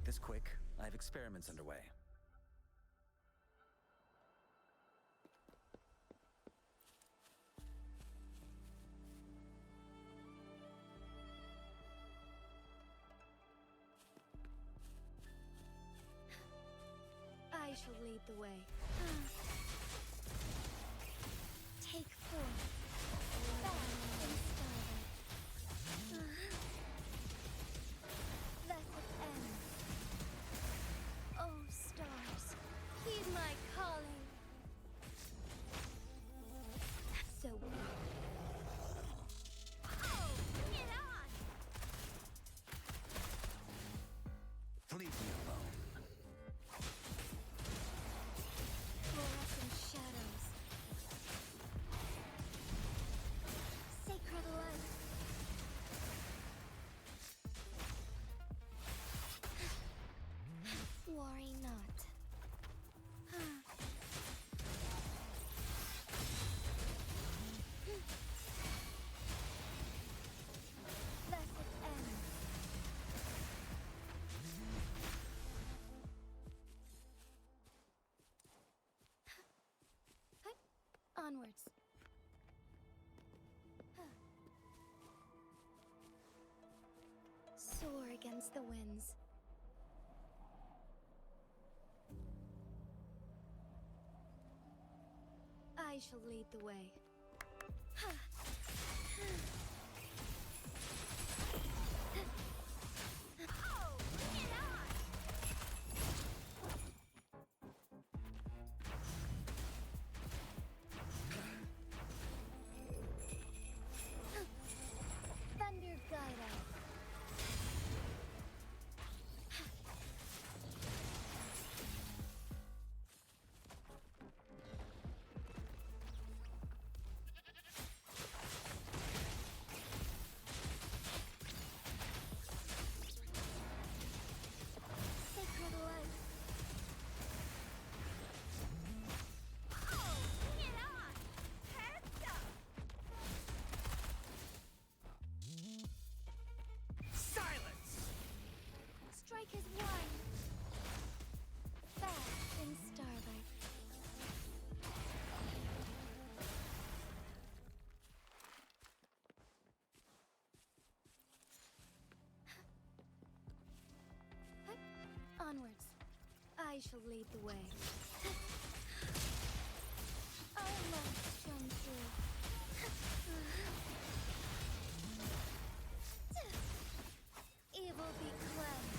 this quick. I have experiments underway. I shall lead the way. Take form. Back in starlight. Thus it ends. Oh, stars, heed my calling. So weak. Oh, bring it on! Leave me alone. Fluorescent shadows. Sacred light. Worry not. Thus it ends. Onwards. Soar against the winds. I shall lead the way. Oh, bring it on! Thunder guide us. Sacred light. Oh, bring it on! Heads up! Silence! Strike as one. Bask in starlight. Onwards. I shall lead the way. Our light shone through. Evil be cleansed.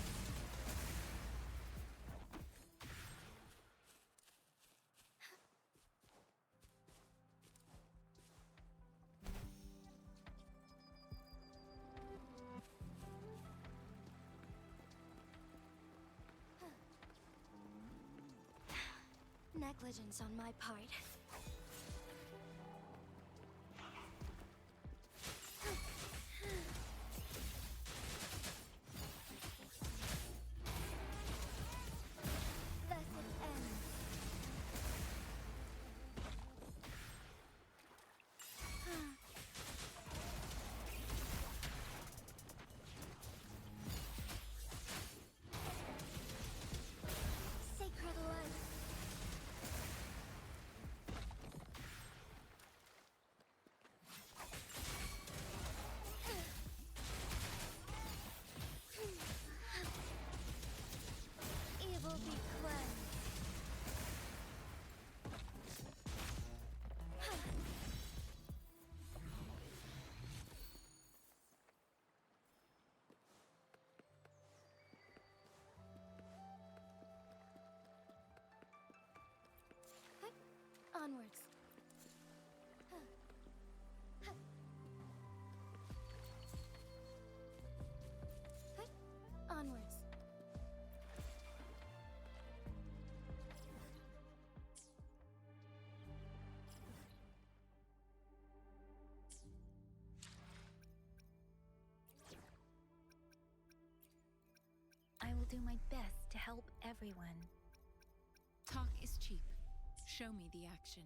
Negligence on my part. Thus it ends. Sacred light. Evil be cleansed. Onwards. Onwards. I will do my best to help everyone. Talk is cheap. Show me the action.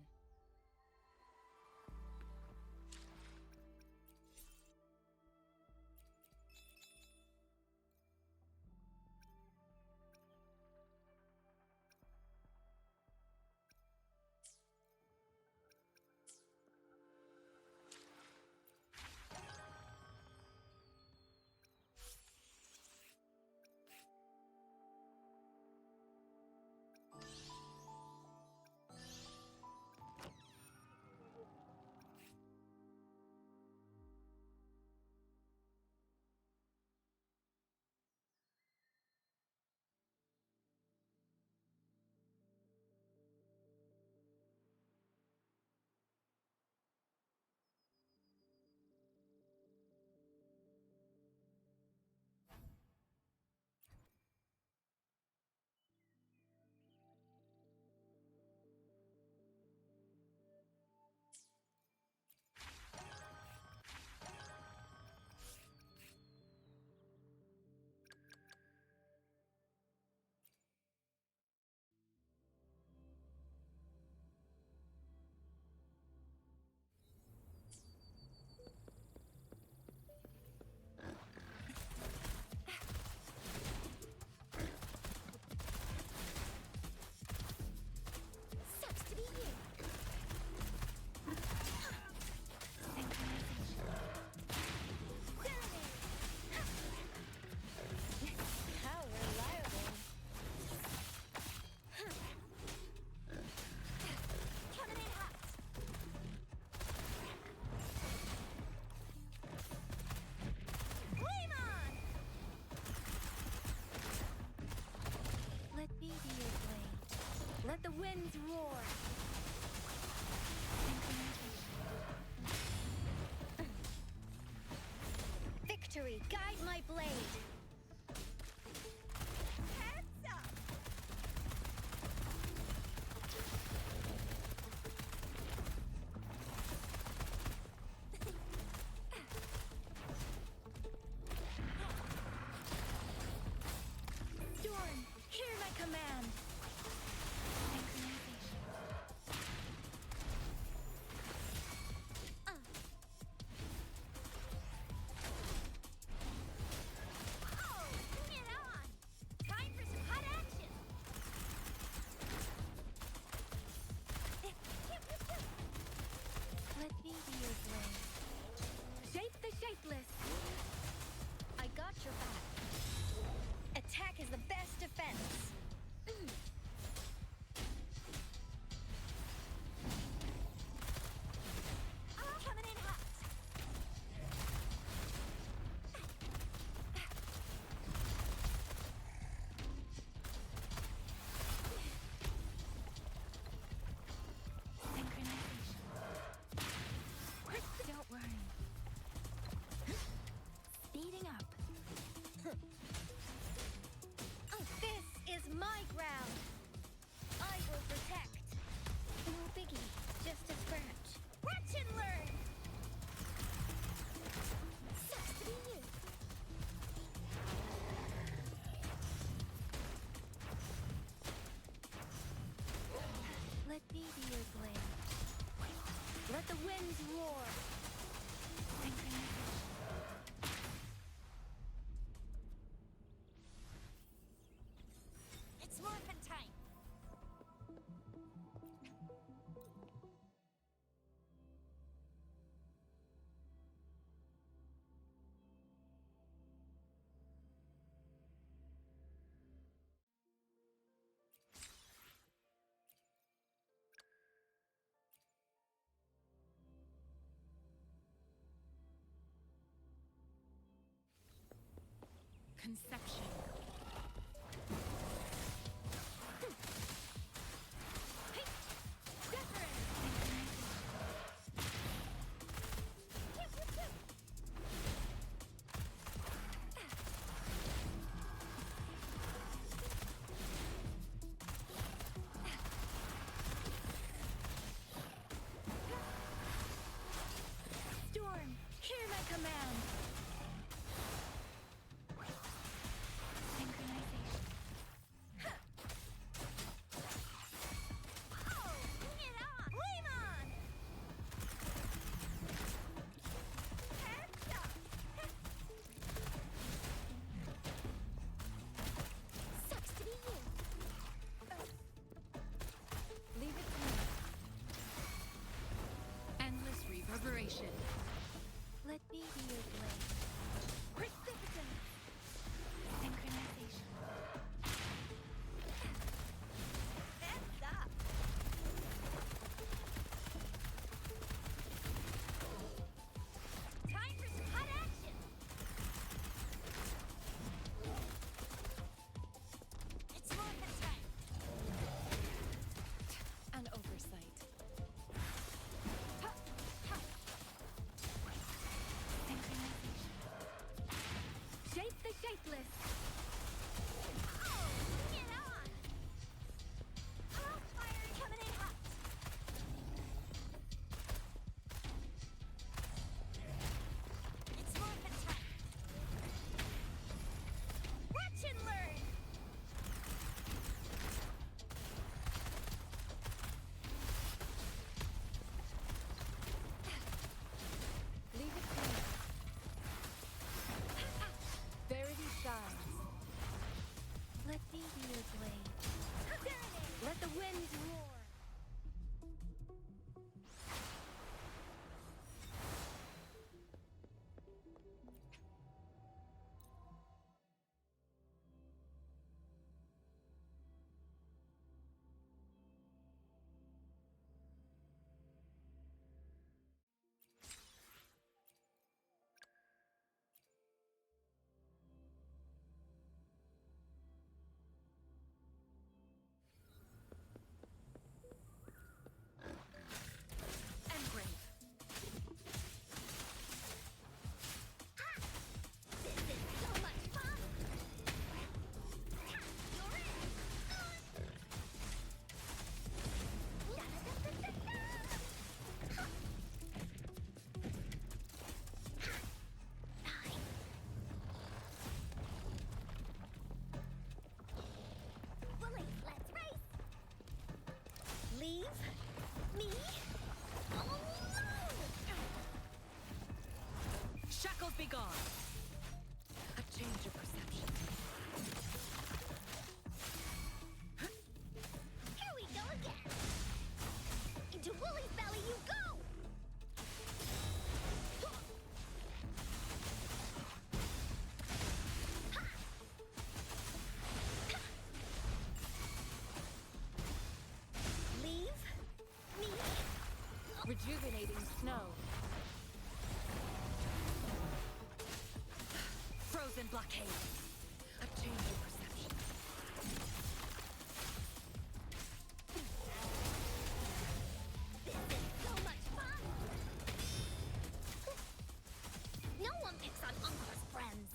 winds roar. Victory, guide my blade. Heads up. Storm, hear my command. Oh, bring it on! Time for some hot action. Let me be your blade. Shape the shapeless. I got your back. Attack is the best defense. Coming in hot. Synchronization. Don't worry. Speeding up. This is my ground. I will protect. No biggie, just a scratch. Watch and learn. Sucks to be you. Let me be your blade. Let the winds roar. Synchronization. It's morphin' time. Conception. Storm, hear my command. Synchronization. Oh, bring it on. Flame on. Heads up. Sucks to be you. Leave it to me. Endless reverberation. Let me be your blade. Precipitant. Synchronization. Heads up. Time for some hot action. It's morphin' time. An oversight. be gone. A change of perception. Here we go again. Into Wooly's belly you go! Leave me. Rejuvenating snow. Frozen blockade. A change of perception. This is so much fun! No one picks on Uncle's friends.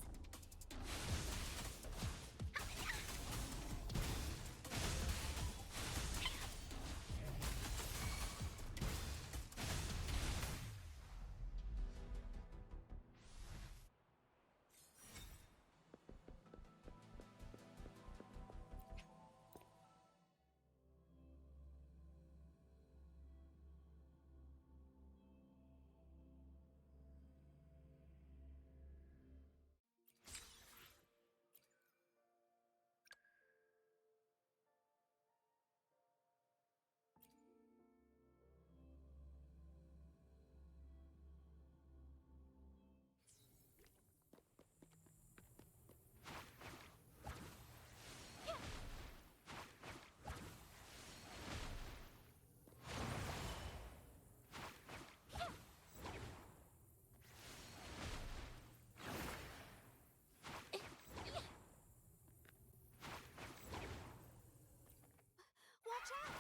Watch out!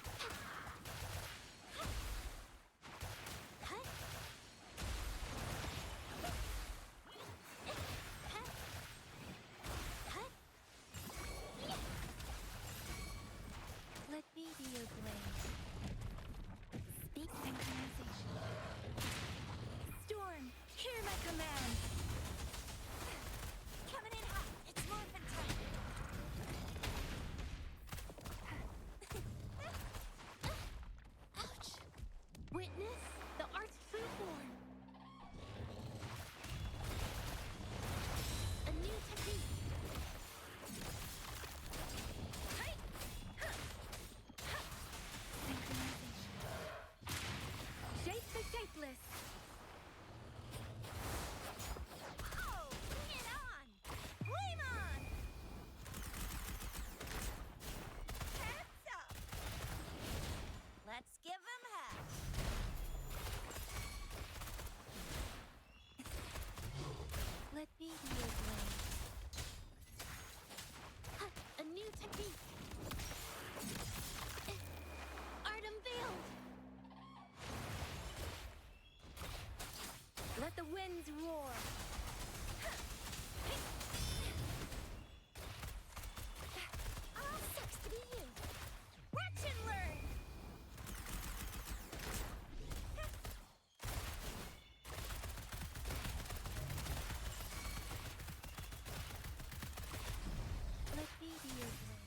Let me be your blade. Speak synchronization. Storm, hear my command. Coming in hot. It's morphin' time. Ouch. Witness the art's true form. A new technique. Synchronization. Shape the shapeless. Oh, bring it on! Flame on! Heads up! Let's give him hell. Let me be your blade. A new technique. Art unveiled. Let the winds roar. All sucks to be you. Watch and learn. Let me be your blade.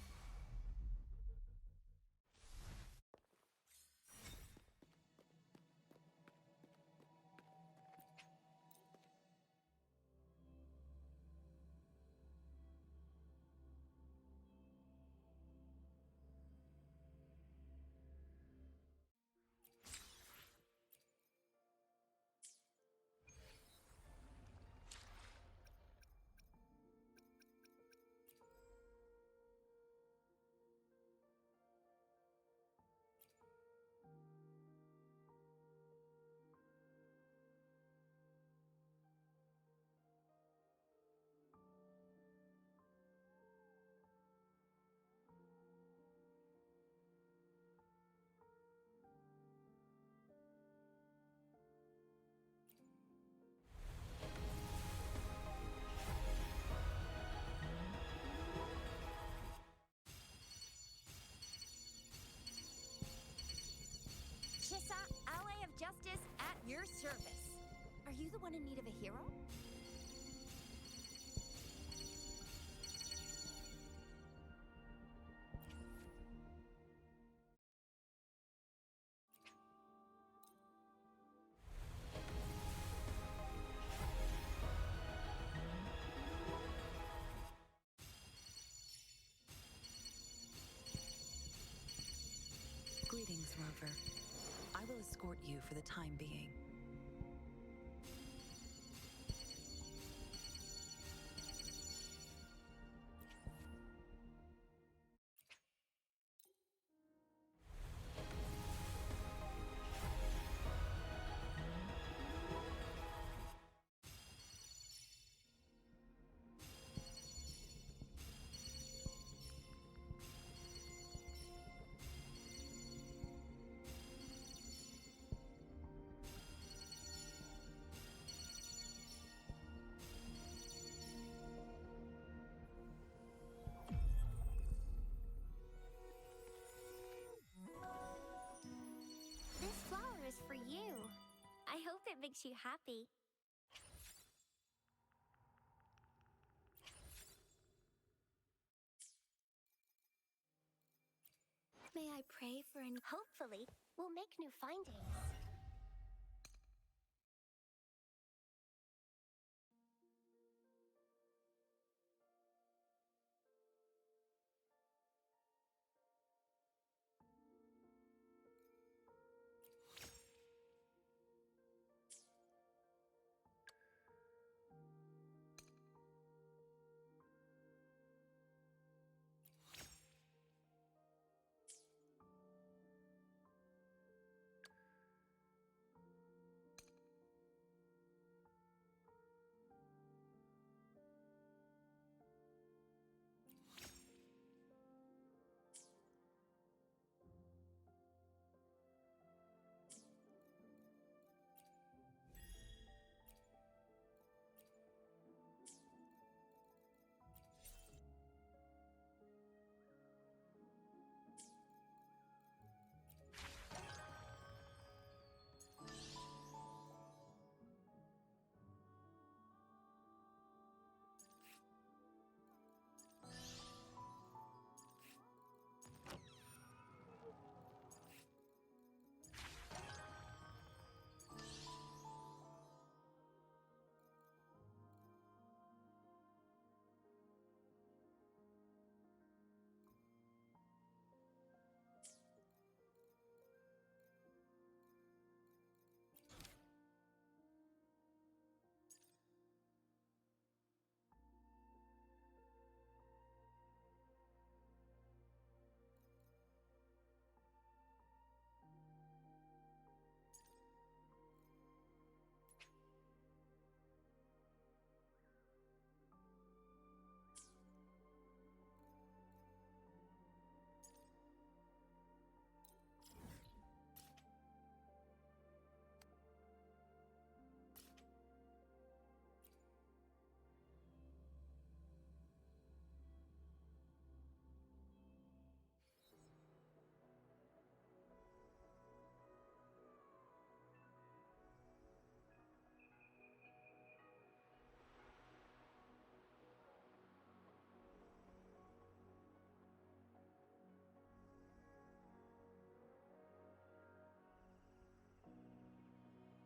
Chissa, ally of justice at your service. Are you the one in need of a hero? escort you for the time being. This flower is for you. I hope it makes you happy. May I pray for an... Hopefully, we'll make new findings.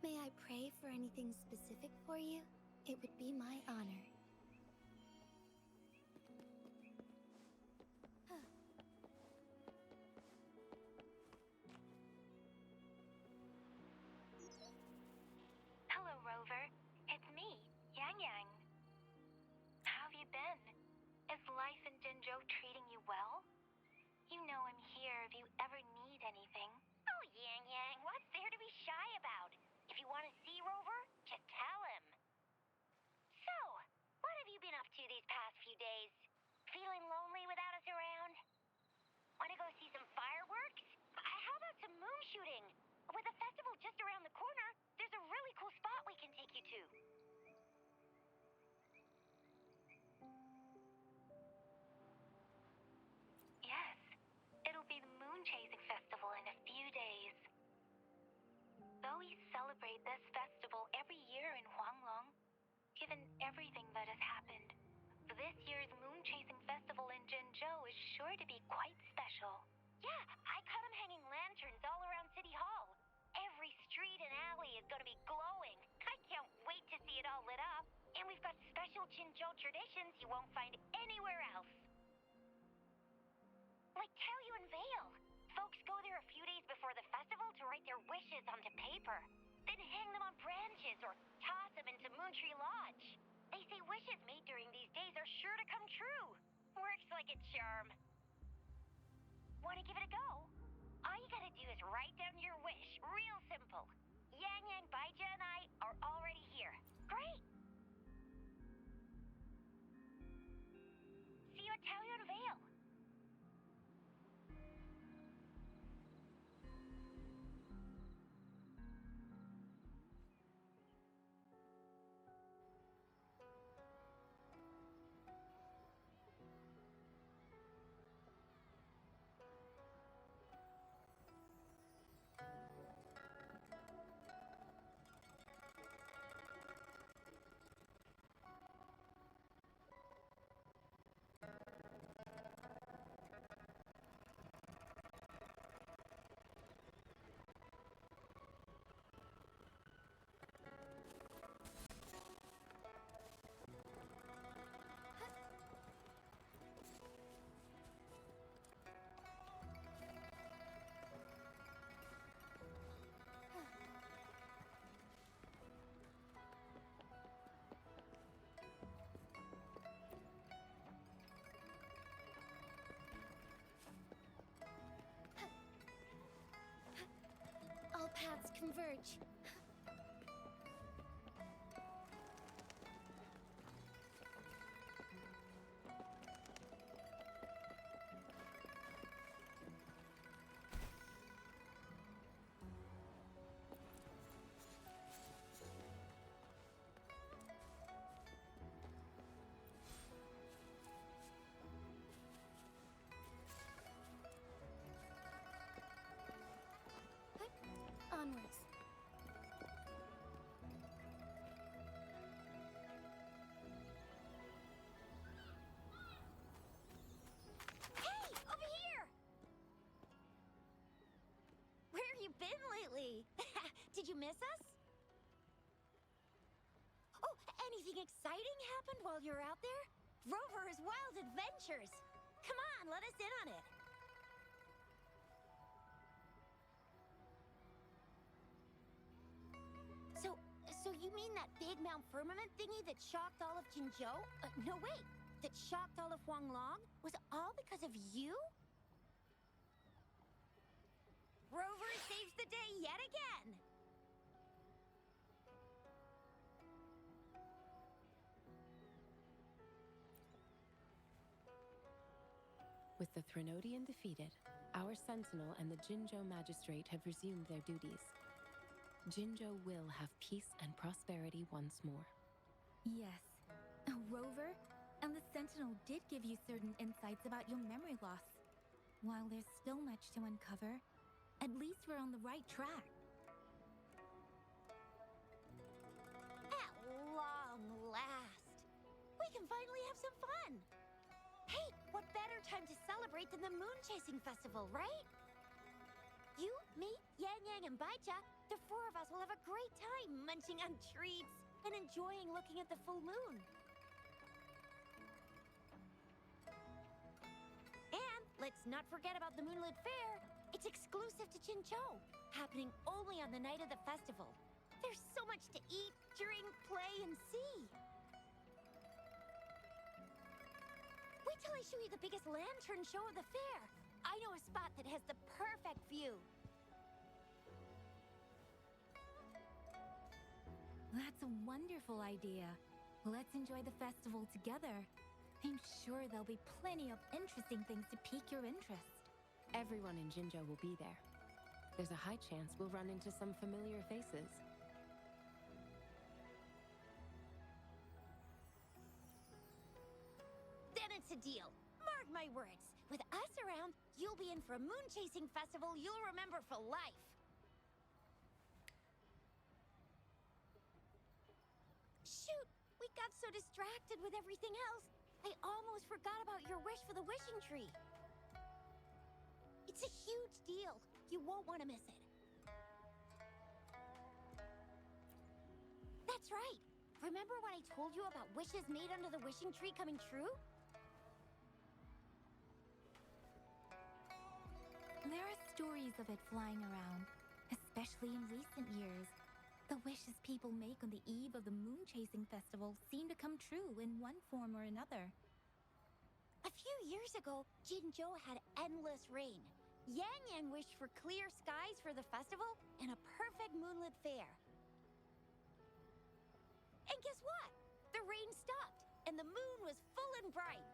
May I pray for anything specific for you? It would be my honor. Hello, Rover. It's me, Yang Yang. How have you been? Is life in Jinzhou treating you well? You know I'm here if you ever need anything. Oh, Yang Yang, what's there to be shy about? If you want to see Rover, just tell him. So, what have you been up to these past few days? Feeling lonely without us around? Want to go see some fireworks? How about some moon shooting? With the festival just around the corner, there's a really cool spot we can take you to. Yes, it'll be the Moon Chasing Festival in a few days. Though we celebrate this festival every year in Huanglong, given everything that has happened, this year's Moon Chasing Festival in Jinzhou is sure to be quite special. Yeah, I caught them hanging lanterns all around City Hall. Every street and alley is going to be glowing. I can't wait to see it all lit up. And we've got special Jinzhou traditions you won't find anywhere else. Like Taoyuan Vale. Folks go there a few days before the festival to write their wishes onto Moontree Lodge. They say wishes made during these days are sure to come true. Works like a charm. Want to give it a go? All you gotta do is write down your wish. Real simple. Yang Yang, Baija, and I are already here. Great! See you at Talion Vale. All paths converge. Onwards. Hey, over here! Where have you been lately? Did you miss us? Oh, anything exciting happened while you were out there? Rover's Wild Adventures! Come on, let us in on it. So you mean that big Mount Firmament thingy that shocked all of Jinzhou? No, wait. That shocked all of Huanglong? Was all because of you? Rover saves the day yet again! With the Threnodian defeated, our Sentinel and the Jinzhou Magistrate have resumed their duties. Jinzhou will have peace and prosperity once more. Yes. Rover and the Sentinel did give you certain insights about your memory loss. While there's still much to uncover, at least we're on the right track. At long last, we can finally have some fun. Hey, what better time to celebrate than the Moon Chasing Festival, right? You, me, Yang Yang, and Baija, the four of us will have a great time munching on treats and enjoying looking at the full moon. And let's not forget about the Moonlit Fair. It's exclusive to Jinzhou, happening only on the night of the festival. There's so much to eat, drink, play, and see. Wait till I show you the biggest lantern show of the fair. I know a spot that has the perfect view. That's a wonderful idea. Let's enjoy the festival together. I'm sure there'll be plenty of interesting things to pique your interest. Everyone in Jinzhou will be there. There's a high chance we'll run into some familiar faces. Then it's a deal. Mark my words. With us around, you'll be in for a moon chasing festival you'll remember for life. Shoot, we got so distracted with everything else, I almost forgot about your wish for the wishing tree. It's a huge deal. You won't want to miss it. That's right. Remember what I told you about wishes made under the wishing tree coming true? There are stories of it flying around, especially in recent years. The wishes people make on the eve of the moon chasing festival seem to come true in one form or another. A few years ago, Jinzhou had endless rain. Yang Yang wished for clear skies for the festival and a perfect moonlit fair. And guess what? The rain stopped, and the moon was full and bright.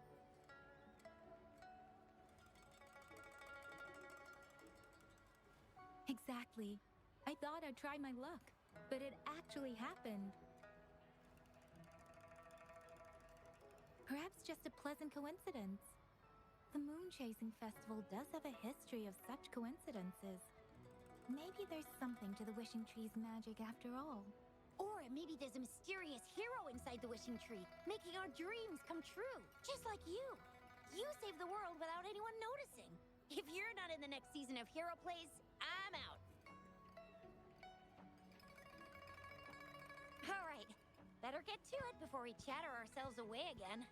Exactly. I thought I'd try my luck, but it actually happened. Perhaps just a pleasant coincidence. The moon chasing festival does have a history of such coincidences. Maybe there's something to the wishing tree's magic after all. Or maybe there's a mysterious hero inside the wishing tree, making our dreams come true, just like you. You save the world without anyone noticing. If you're not in the next season of Hero Plays, I'm out. All right, better get to it before we chatter ourselves away again.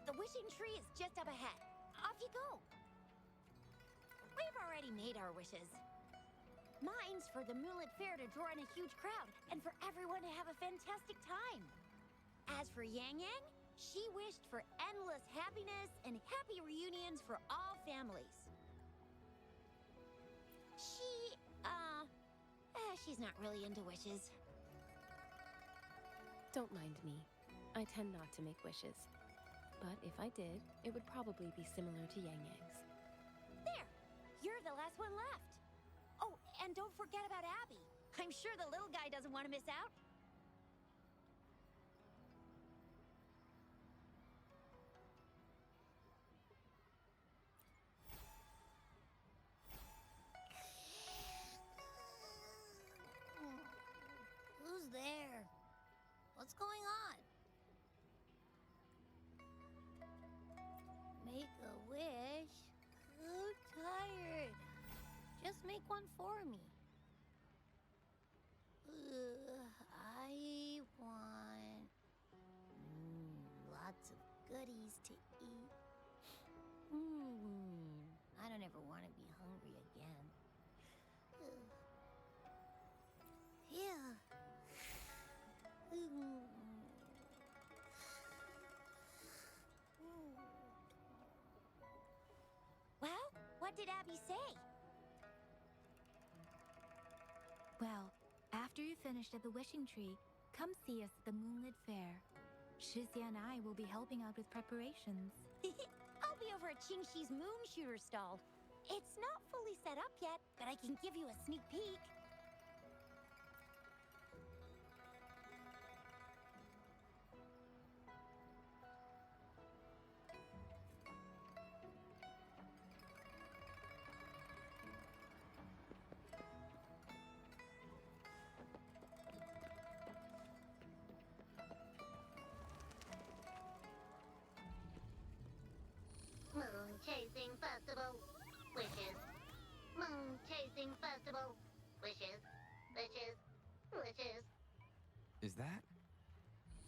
The wishing tree is just up ahead. Off you go. We've already made our wishes. Mine's for the moonlit fair to draw in a huge crowd and for everyone to have a fantastic time. As for Yang Yang, she wished for endless happiness and happy reunions for all families. She's not really into wishes. Don't mind me. I tend not to make wishes. But if I did, it would probably be similar to Yang Yang's. There! You're the last one left. Oh, and don't forget about Abby. I'm sure the little guy doesn't want to miss out. Who's there? What's going on? Make a wish? So tired. Just make one for me. I want lots of goodies to eat. I don't ever want to be hungry again. Yeah. Well, what did Abby say? Well, after you finished at the wishing tree, come see us at the moonlit fair. Shizia and I will be helping out with preparations. I'll be over at Qingxi's moon shooter stall. It's not fully set up yet, but I can give you a sneak peek. Moon chasing festival. Wishes. Moon chasing festival. Wishes. Wishes. Wishes. Is that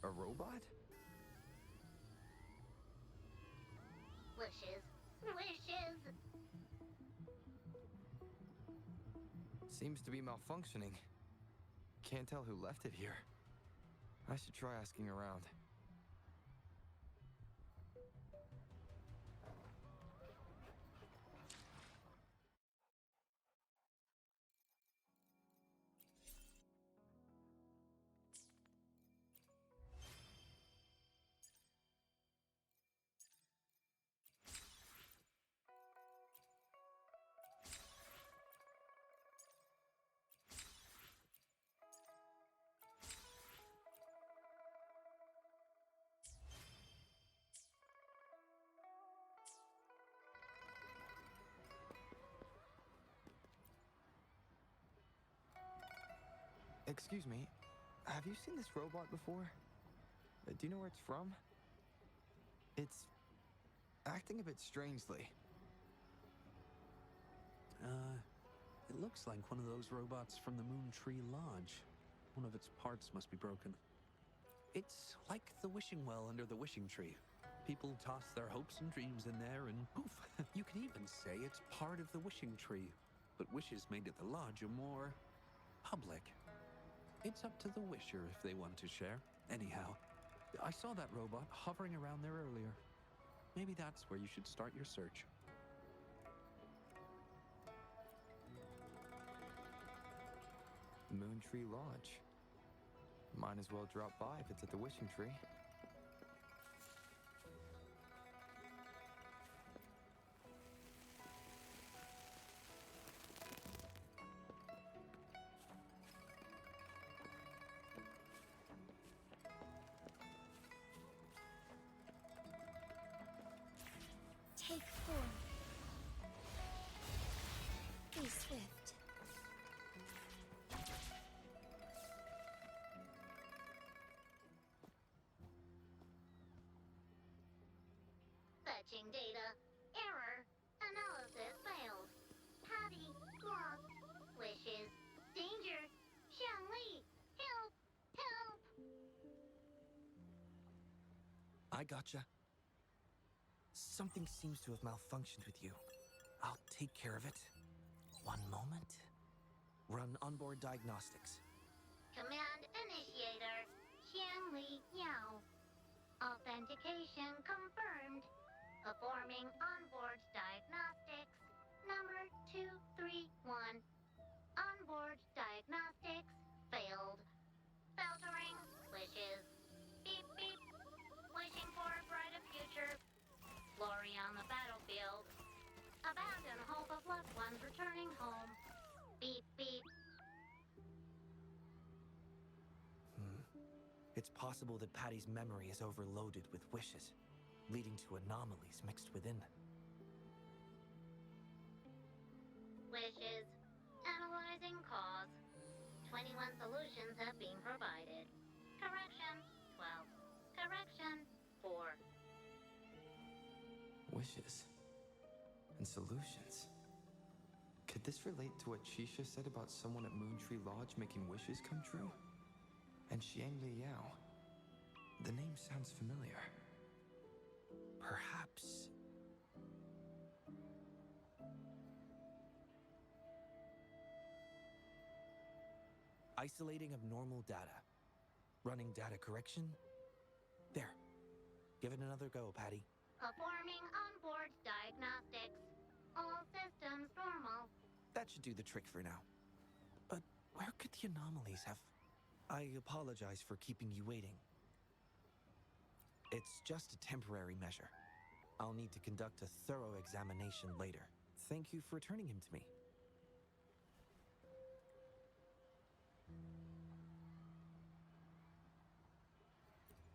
a robot? Wishes. Wishes. Seems to be malfunctioning. Can't tell who left it here. I should try asking around. Excuse me, have you seen this robot before? Do you know where it's from? It's acting a bit strangely. It looks like one of those robots from the Moon Tree Lodge. One of its parts must be broken. It's like the wishing well under the wishing tree. People toss their hopes and dreams in there and poof, you can even say it's part of the wishing tree. but wishes made at the lodge are more public. It's up to the wisher if they want to share. Anyhow, I saw that robot hovering around there earlier. Maybe that's where you should start your search. Moon Tree Lodge. Might as well drop by if it's at the Wishing Tree. Take form. Be swift. Fetching data. Error. Analysis failed. Patty lost. Wishes. Danger. Xiangli. Help. Help. I gotcha. Something seems to have malfunctioned with you. I'll take care of it. One moment. Run onboard diagnostics. Command initiator. Xiangli Yao. Authentication confirmed. Performing onboard diagnostics. Number 231. Onboard diagnostics failed. Filtering wishes. Beep beep. Wishing for a brighter future. Glory on the battlefield. Abandon hope of loved ones returning home. Beep beep. It's possible that Patty's memory is overloaded with wishes, leading to anomalies mixed within. Wishes. Analyzing cause. 21 solutions have been provided. Correction 12. Correction 4. Wishes. And solutions. Could this relate to what Shisha said about someone at Moon Tree Lodge making wishes come true? And Xiangli Yao. The name sounds familiar. Perhaps. Isolating abnormal data. Running data correction. There. Give it another go, Patty. Performing onboard diagnostics. All systems normal. That should do the trick for now. But where could the anomalies have... I apologize for keeping you waiting. It's just a temporary measure. I'll need to conduct a thorough examination later. Thank you for returning him to me.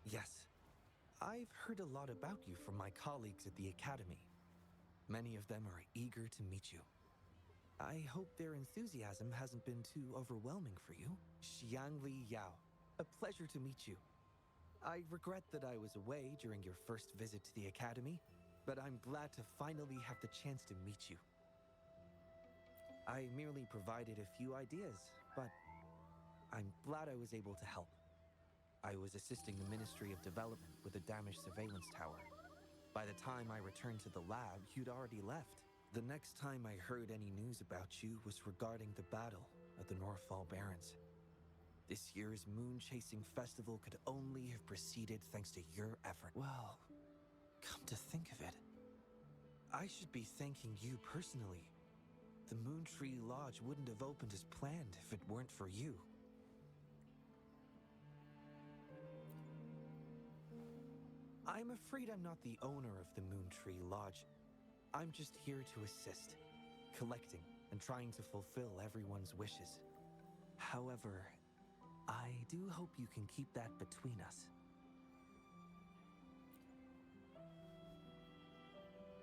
Yes, I've heard a lot about you from my colleagues at the Academy. Many of them are eager to meet you. I hope their enthusiasm hasn't been too overwhelming for you. Xiangli Yao, a pleasure to meet you. I regret that I was away during your first visit to the Academy, but I'm glad to finally have the chance to meet you. I merely provided a few ideas, but I'm glad I was able to help. I was assisting the Ministry of Development with a damaged surveillance tower. By the time I returned to the lab, you'd already left. The next time I heard any news about you was regarding the battle at the Northfall Barrens. This year's moon-chasing festival could only have proceeded thanks to your effort. Well, come to think of it, I should be thanking you personally. The Moon Tree Lodge wouldn't have opened as planned if it weren't for you. I'm afraid I'm not the owner of the Moon Tree Lodge. I'm just here to assist, collecting and trying to fulfill everyone's wishes. However, I do hope you can keep that between us.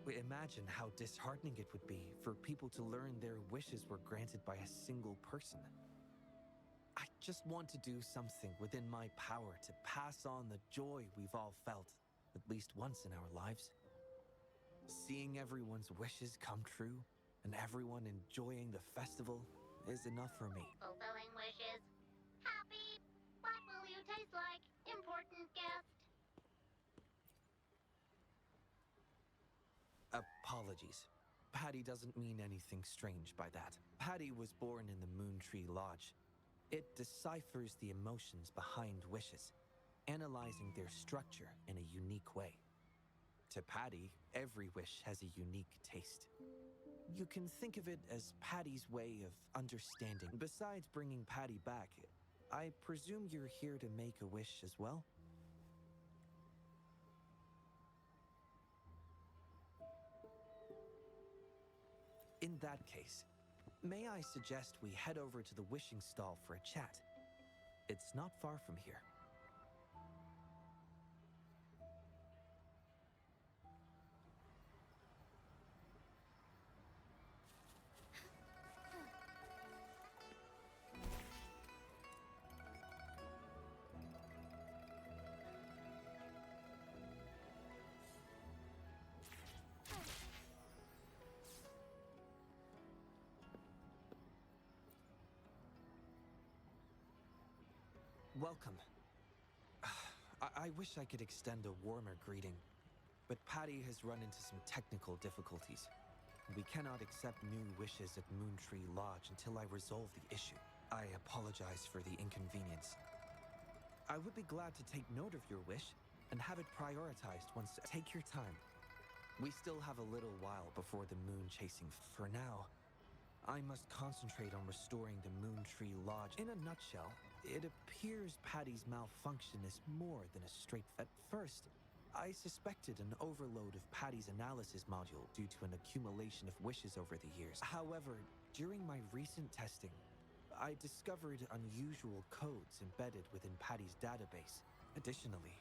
Imagine how disheartening it would be for people to learn their wishes were granted by a single person. I just want to do something within my power to pass on the joy we've all felt, at least once in our lives. Seeing everyone's wishes come true and everyone enjoying the festival is enough for me. Fulfilling wishes. Happy. What will you taste like? Important guest. Apologies. Patty doesn't mean anything strange by that. Patty was born in the Moon Tree Lodge. It deciphers the emotions behind wishes, analyzing their structure in a unique way. To Patty, every wish has a unique taste. You can think of it as Patty's way of understanding. Besides bringing Patty back, I presume you're here to make a wish as well? In that case, may I suggest we head over to the wishing stall for a chat? It's not far from here. Welcome. I wish I could extend a warmer greeting, but Patty has run into some technical difficulties. We cannot accept new wishes at Moontree Lodge until I resolve the issue. I apologize for the inconvenience. I would be glad to take note of your wish and have it prioritized once. Take your time. We still have a little while before the moon chasing. For now, I must concentrate on restoring the Moontree Lodge. In a nutshell, it appears Patty's malfunction is more than a straight... At first, I suspected an overload of Patty's analysis module due to an accumulation of wishes over the years. However, during my recent testing, I discovered unusual codes embedded within Patty's database. Additionally,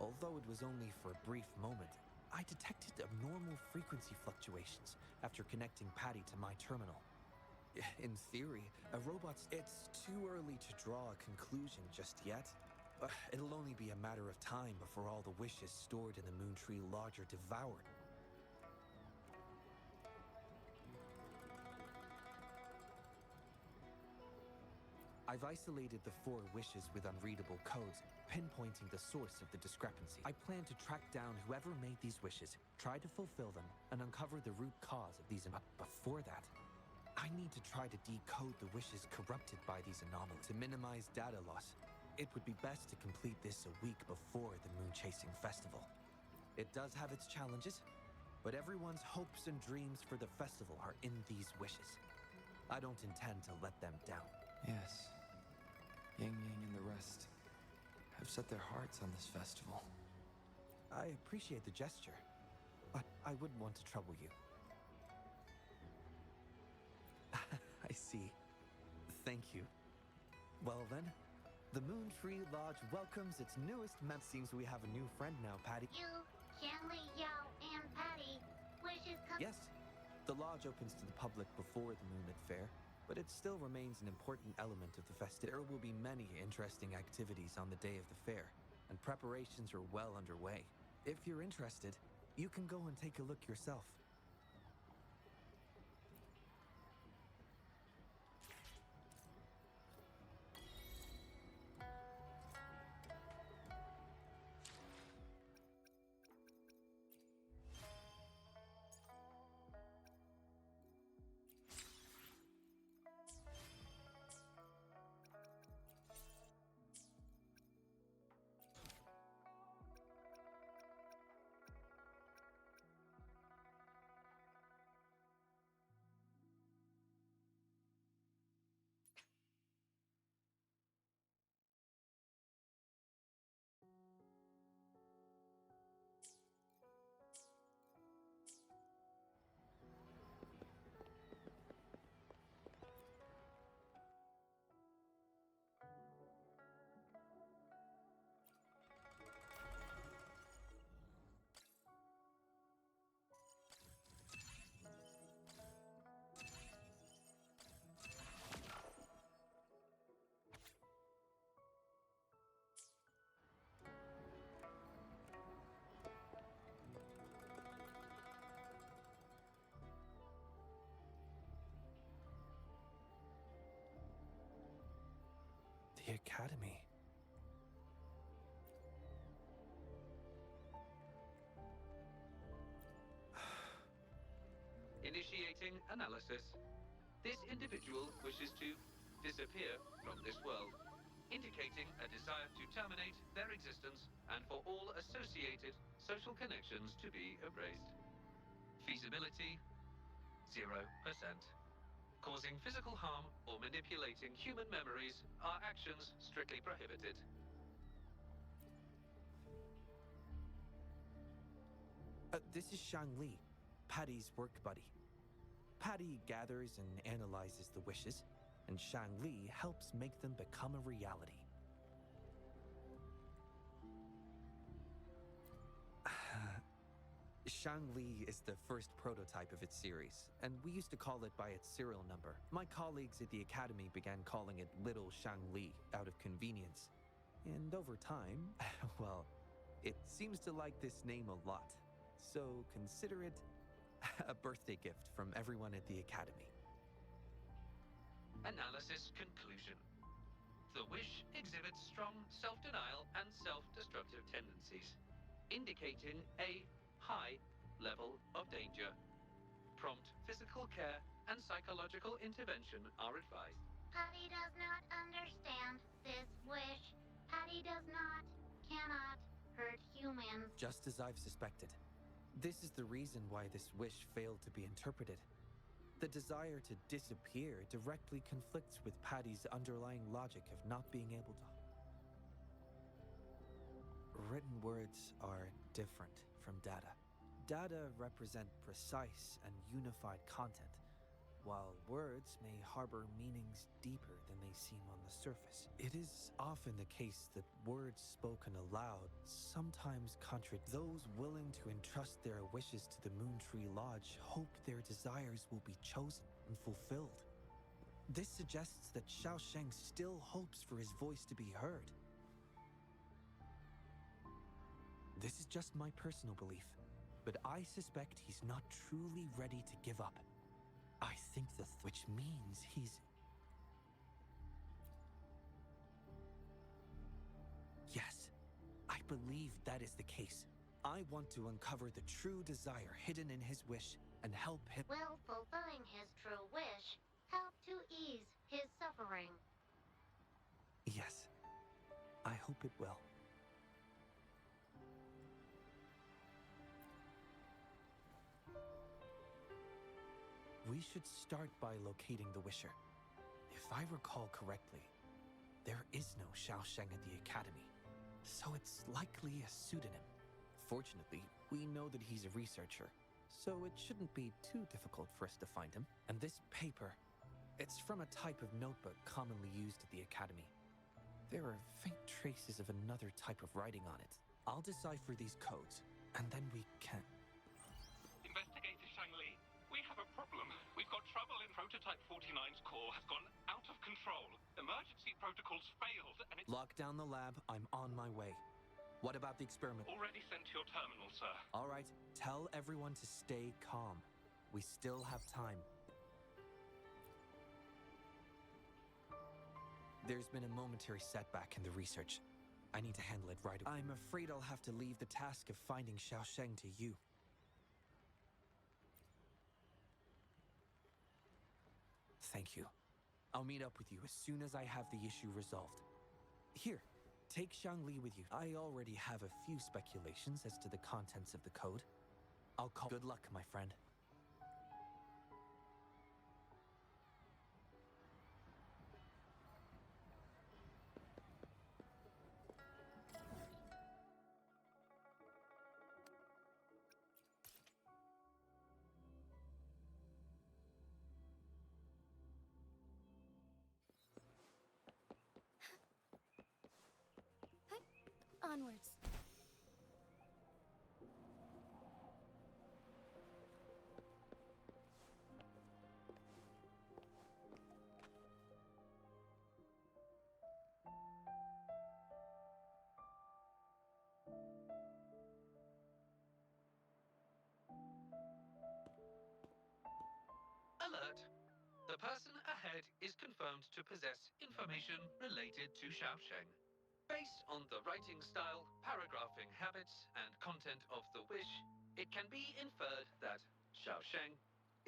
although it was only for a brief moment, I detected abnormal frequency fluctuations after connecting Patty to my terminal. In theory, a robot's... It's too early to draw a conclusion just yet. It'll only be a matter of time before all the wishes stored in the Moontree Lodge are devoured. I've isolated the 4 wishes with unreadable codes, pinpointing the source of the discrepancy. I plan to track down whoever made these wishes, try to fulfill them, and uncover the root cause of these... Before that, I need to try to decode the wishes corrupted by these anomalies. To minimize data loss, it would be best to complete this a week before the Moon Chasing Festival. It does have its challenges, but everyone's hopes and dreams for the festival are in these wishes. I don't intend to let them down. Yes. Yang Yang and the rest have set their hearts on this festival. I appreciate the gesture, but I wouldn't want to trouble you. I see. Thank you. Well then, the Moontree Lodge welcomes its newest member. Seems we have a new friend now, Patty. You, Xianli, Yao, and Patty. Wishes come... Yes, the lodge opens to the public before the Moonlit Fair, but it still remains an important element of the festival. There will be many interesting activities on the day of the fair, and preparations are well underway. If you're interested, you can go and take a look yourself. The Academy. Initiate Initiating analysis. This individual wishes to disappear from this world, indicating a desire to terminate their existence and for all associated social connections to be erased. Feasibility, 0%. Causing physical harm or manipulating human memories are actions strictly prohibited. This is Shang Li, Patty's work buddy. Patty gathers and analyzes the wishes, and Shang Li helps make them become a reality. Shang Li is the first prototype of its series, and we used to call it by its serial number. My colleagues at the Academy began calling it Little Shang Li out of convenience. And over time, well, it seems to like this name a lot. So consider it a birthday gift from everyone at the Academy. Analysis conclusion. The wish exhibits strong self-denial and self-destructive tendencies, indicating a high level of danger. Prompt physical care and psychological intervention are advised. Patty does not understand this wish. Patty does not, cannot hurt humans. Just as I've suspected. This is the reason why this wish failed to be interpreted. The desire to disappear directly conflicts with Patty's underlying logic of not being able to. Written words are different from data. Data represent precise and unified content, while words may harbor meanings deeper than they seem on the surface. It is often the case that words spoken aloud sometimes contradict. Those willing to entrust their wishes to the Moon Tree Lodge hope their desires will be chosen and fulfilled. This suggests that Xiaosheng still hopes for his voice to be heard. This is just my personal belief, but I suspect he's not truly ready to give up. I think which means he's... Yes, I believe that is the case. I want to uncover the true desire hidden in his wish and help him... Will fulfilling his true wish help to ease his suffering? Yes, I hope it will. We should start by locating the Wisher. If I recall correctly, there is no Xiaosheng at the Academy, so it's likely a pseudonym. Fortunately, we know that he's a researcher, so it shouldn't be too difficult for us to find him. And this paper, it's from a type of notebook commonly used at the Academy. There are faint traces of another type of writing on it. I'll decipher these codes, and then we can... Investigator Shang Li, we have a problem. We've got trouble in Prototype 49's core has gone out of control. Emergency protocols failed and it's... Lock down the lab. I'm on my way. What about the experiment? Already sent to your terminal, sir. All right. Tell everyone to stay calm. We still have time. There's been a momentary setback in the research. I need to handle it right away. I'm afraid I'll have to leave the task of finding Xiaosheng to you. Thank you. I'll meet up with you as soon as I have the issue resolved. Here, take Shang Li with you. I already have a few speculations as to the contents of the code. I'll call... Good luck, my friend. Onwards. Alert! The person ahead is confirmed to possess information related to Xiaosheng. Based on the writing style, paragraphing habits, and content of the wish, it can be inferred that Xiaosheng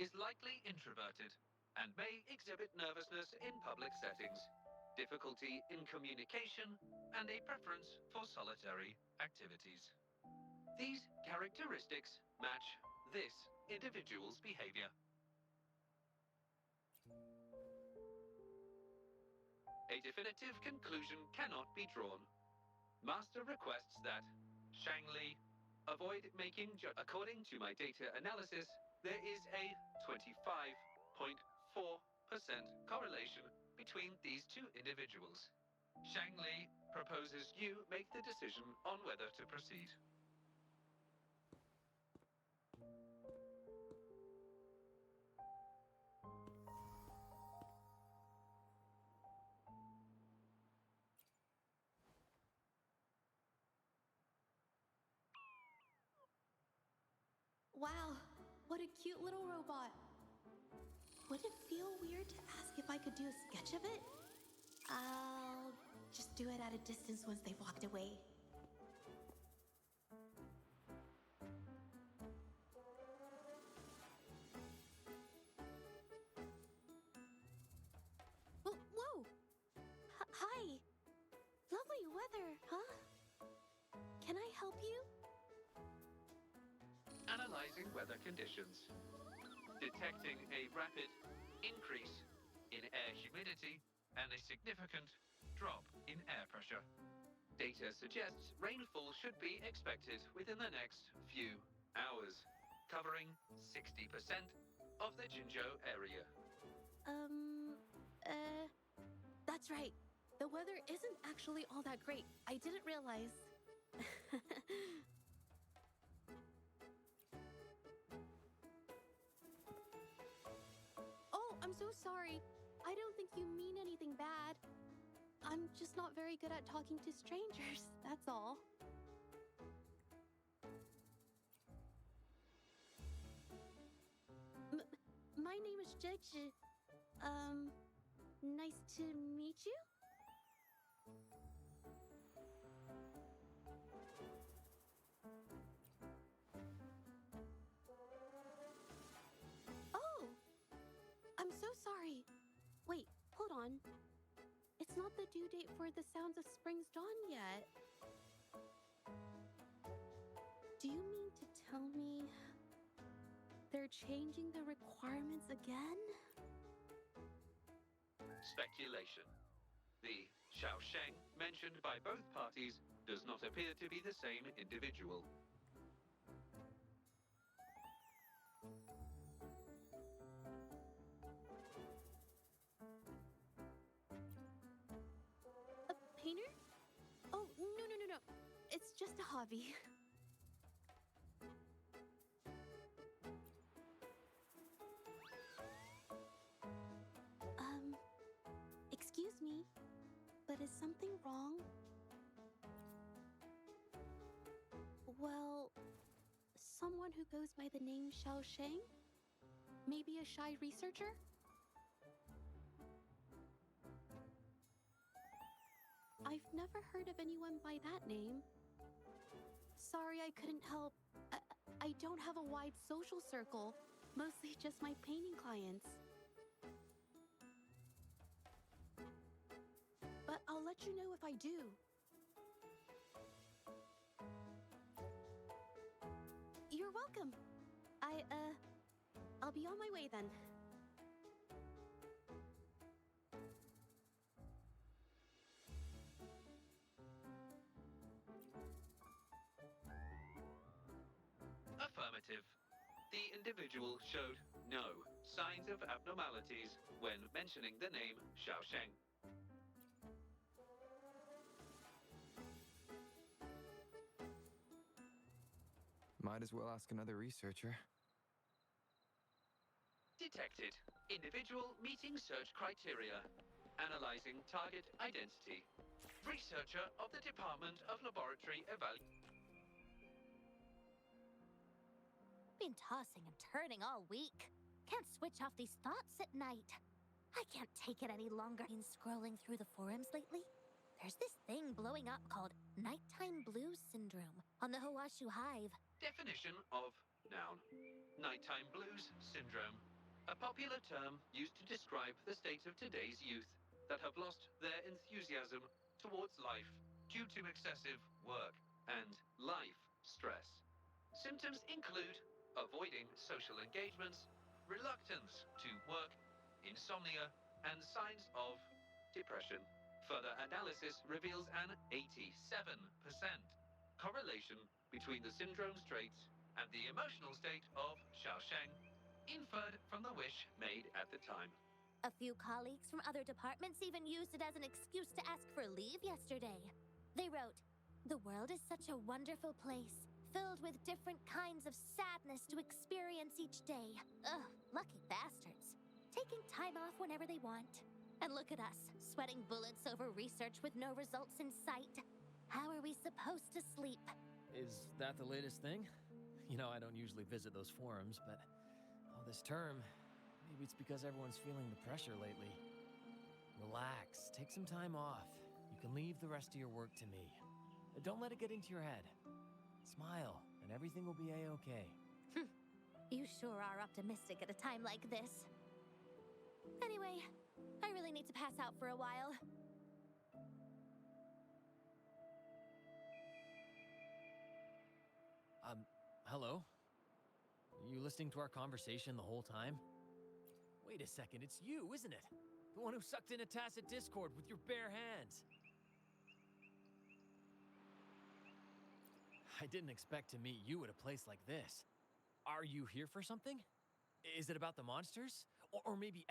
is likely introverted and may exhibit nervousness in public settings, difficulty in communication, and a preference for solitary activities. These characteristics match this individual's behavior. A definitive conclusion cannot be drawn. Master requests that Shangli avoid making according to my data analysis, there is a 25.4% correlation between these two individuals. Shangli proposes you make the decision on whether to proceed. Wow, what a cute little robot. Would it feel weird to ask if I could do a sketch of it? I'll just do it at a distance once they've walked away. Oh, whoa! Hi! Lovely weather, huh? Can I help you? Analyzing weather conditions. Detecting a rapid increase in air humidity and a significant drop in air pressure. Data suggests rainfall should be expected within the next few hours, covering 60% of the Jinzhou area. That's right. The weather isn't actually all that great. I didn't realize. Oh, I'm so sorry. I don't think you mean anything bad. I'm just not very good at talking to strangers, that's all. My name is Jeji. Nice to meet you? Oh! I'm so sorry. Wait, hold on. It's not the due date for the Sounds of Spring's Dawn yet. Do you mean to tell me they're changing the requirements again? Speculation. The Xiaosheng mentioned by both parties does not appear to be the same individual. A painter? Oh, no. It's just a hobby. Excuse me, but is something wrong? Well, someone who goes by the name Xiaosheng? Maybe a shy researcher? I've never heard of anyone by that name. Sorry, I couldn't help. I don't have a wide social circle, mostly just my painting clients. But I'll let you know if I do. You're welcome. I'll be on my way then. Affirmative. The individual showed no signs of abnormalities when mentioning the name Xiaosheng. Might as well ask another researcher. Detected. Individual meeting search criteria. Analyzing target identity. Researcher of the Department of Laboratory Evaluation. Been tossing and turning all week. Can't switch off these thoughts at night. I can't take it any longer. Been scrolling through the forums lately. There's this thing blowing up called nighttime blues syndrome on the Hawashu Hive. Definition of noun. Nighttime blues syndrome. A popular term used to describe the state of today's youth that have lost their enthusiasm towards life due to excessive work and life stress. Symptoms include avoiding social engagements, reluctance to work, insomnia, and signs of depression. Further analysis reveals an 87% correlation between the syndrome's traits and the emotional state of Xiaosheng, inferred from the wish made at the time. A few colleagues from other departments even used it as an excuse to ask for leave yesterday. They wrote, "The world is such a wonderful place, filled with different kinds of sadness to experience each day. Ugh, lucky bastards. Taking time off whenever they want. And look at us, sweating bullets over research with no results in sight. How are we supposed to sleep?" Is that the latest thing? You know, I don't usually visit those forums, but this term, maybe it's because everyone's feeling the pressure lately. Relax, take some time off. You can leave the rest of your work to me. Don't let it get into your head. Smile, and everything will be a-okay. You sure are optimistic at a time like this. Anyway, I really need to pass out for a while. Hello? You listening to our conversation the whole time? Wait a second, it's you, isn't it? The one who sucked in a tacit discord with your bare hands. I didn't expect to meet you at a place like this. Are you here for something? Is it about the monsters? Or maybe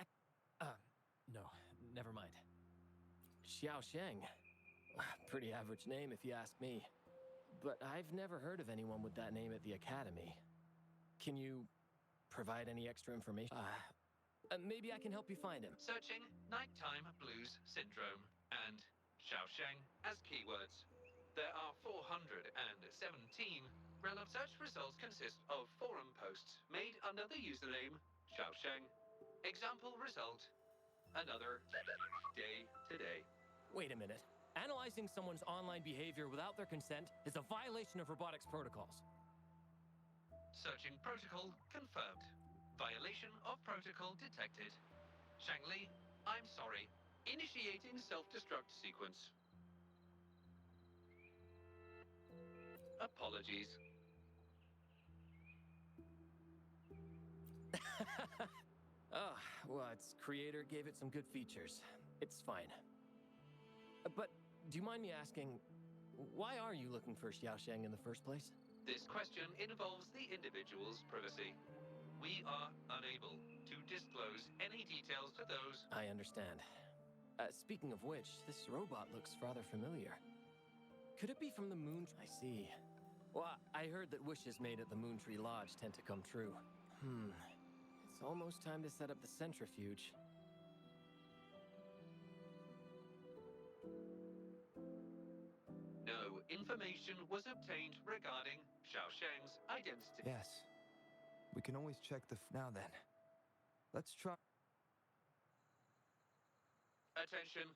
no, never mind. Xiaosheng. Pretty average name if you ask me. But I've never heard of anyone with that name at the Academy. Can you provide any extra information? Maybe I can help you find him. Searching nighttime blues syndrome and Xiaosheng as keywords. There are 417 relevant search results consist of forum posts made under the username Xiaosheng. Example result, another day today. Wait a minute. Analyzing someone's online behavior without their consent is a violation of robotics protocols. Searching protocol confirmed. Violation of protocol detected. Shangli, I'm sorry. Initiating self-destruct sequence. Apologies. Well, its creator gave it some good features. It's fine. But do you mind me asking, why are you looking for Xiaosheng in the first place? This question involves the individual's privacy. We are unable to disclose any details to those. I understand. Speaking of which, this robot looks rather familiar. Could it be from the moon? I see. Well, I heard that wishes made at the Moon Tree Lodge tend to come true. It's almost time to set up the centrifuge. No information was obtained regarding Xiaosheng's identity. Yes. We can always check the now then. Let's try. Attention.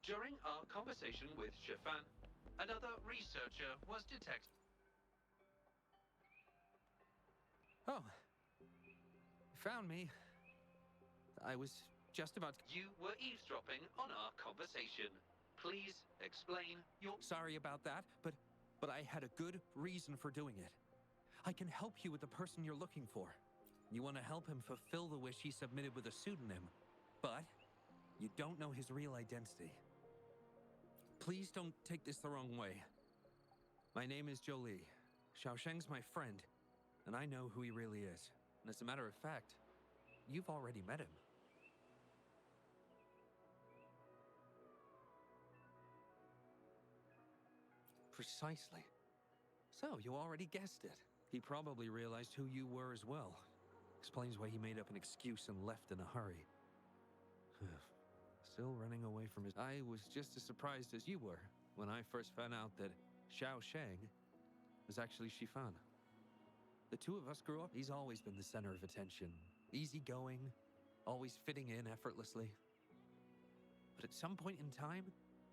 During our conversation with Shifan, another researcher was detected. Oh. You found me. I was just about to... You were eavesdropping on our conversation. Please explain your... Sorry about that, but I had a good reason for doing it. I can help you with the person you're looking for. You want to help him fulfill the wish he submitted with a pseudonym, but you don't know his real identity. Please don't take this the wrong way. My name is Jolie. Xiaosheng's my friend, and I know who he really is. And as a matter of fact, you've already met him. Precisely. So, you already guessed it. He probably realized who you were as well. Explains why he made up an excuse and left in a hurry. Still running away from his... I was just as surprised as you were when I first found out that Xiaosheng was actually Shifan. The two of us grew up. He's always been the center of attention. Easygoing, always fitting in effortlessly. But at some point in time,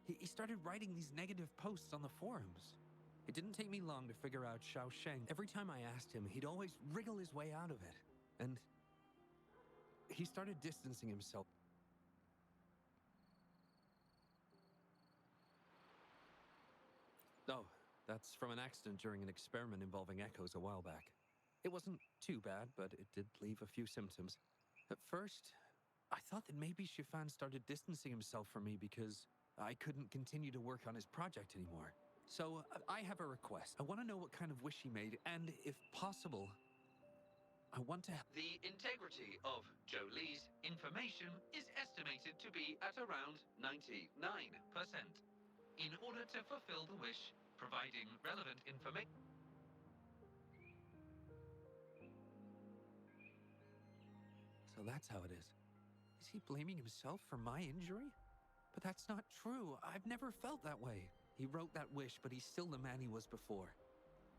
he started writing these negative posts on the forums. It didn't take me long to figure out Xiaosheng. Every time I asked him, he'd always wriggle his way out of it. And he started distancing himself. Oh, that's from an accident during an experiment involving echoes a while back. It wasn't too bad, but it did leave a few symptoms. At first, I thought that maybe Shifan started distancing himself from me because I couldn't continue to work on his project anymore. So, I have a request. I want to know what kind of wish he made, and if possible, I want to... The integrity of Jolie's information is estimated to be at around 99%. In order to fulfill the wish, providing relevant information... So that's how it is. Is he blaming himself for my injury? But that's not true. I've never felt that way. He wrote that wish, but he's still the man he was before.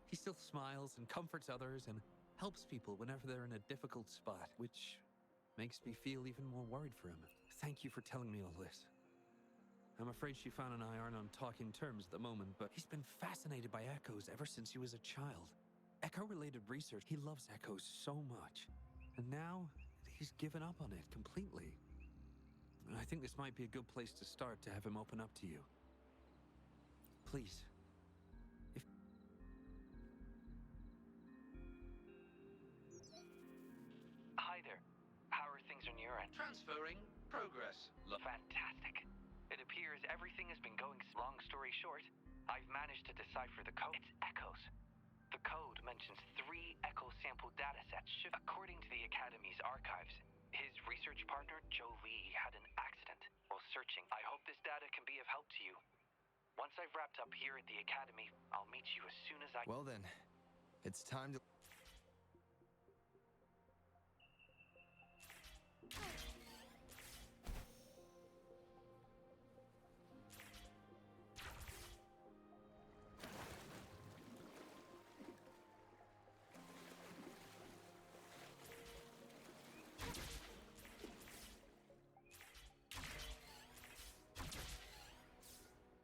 He still smiles and comforts others and helps people whenever they're in a difficult spot, which makes me feel even more worried for him. Thank you for telling me all this. I'm afraid Shifan and I aren't on talking terms at the moment, but he's been fascinated by echoes ever since he was a child. Echo-related research, he loves echoes so much. And now, he's given up on it completely. I think this might be a good place to start to have him open up to you. Please. Hi there. How are things on your end? Transferring progress. Fantastic. It appears everything has been going... Long story short, I've managed to decipher the code. It's echoes. The code mentions 3 echo sample datasets. According to the Academy's archives, his research partner, Jolie, had an accident while searching. I hope this data can be of help to you. Once I've wrapped up here at the Academy, I'll meet you as soon as I... Well then, it's time to...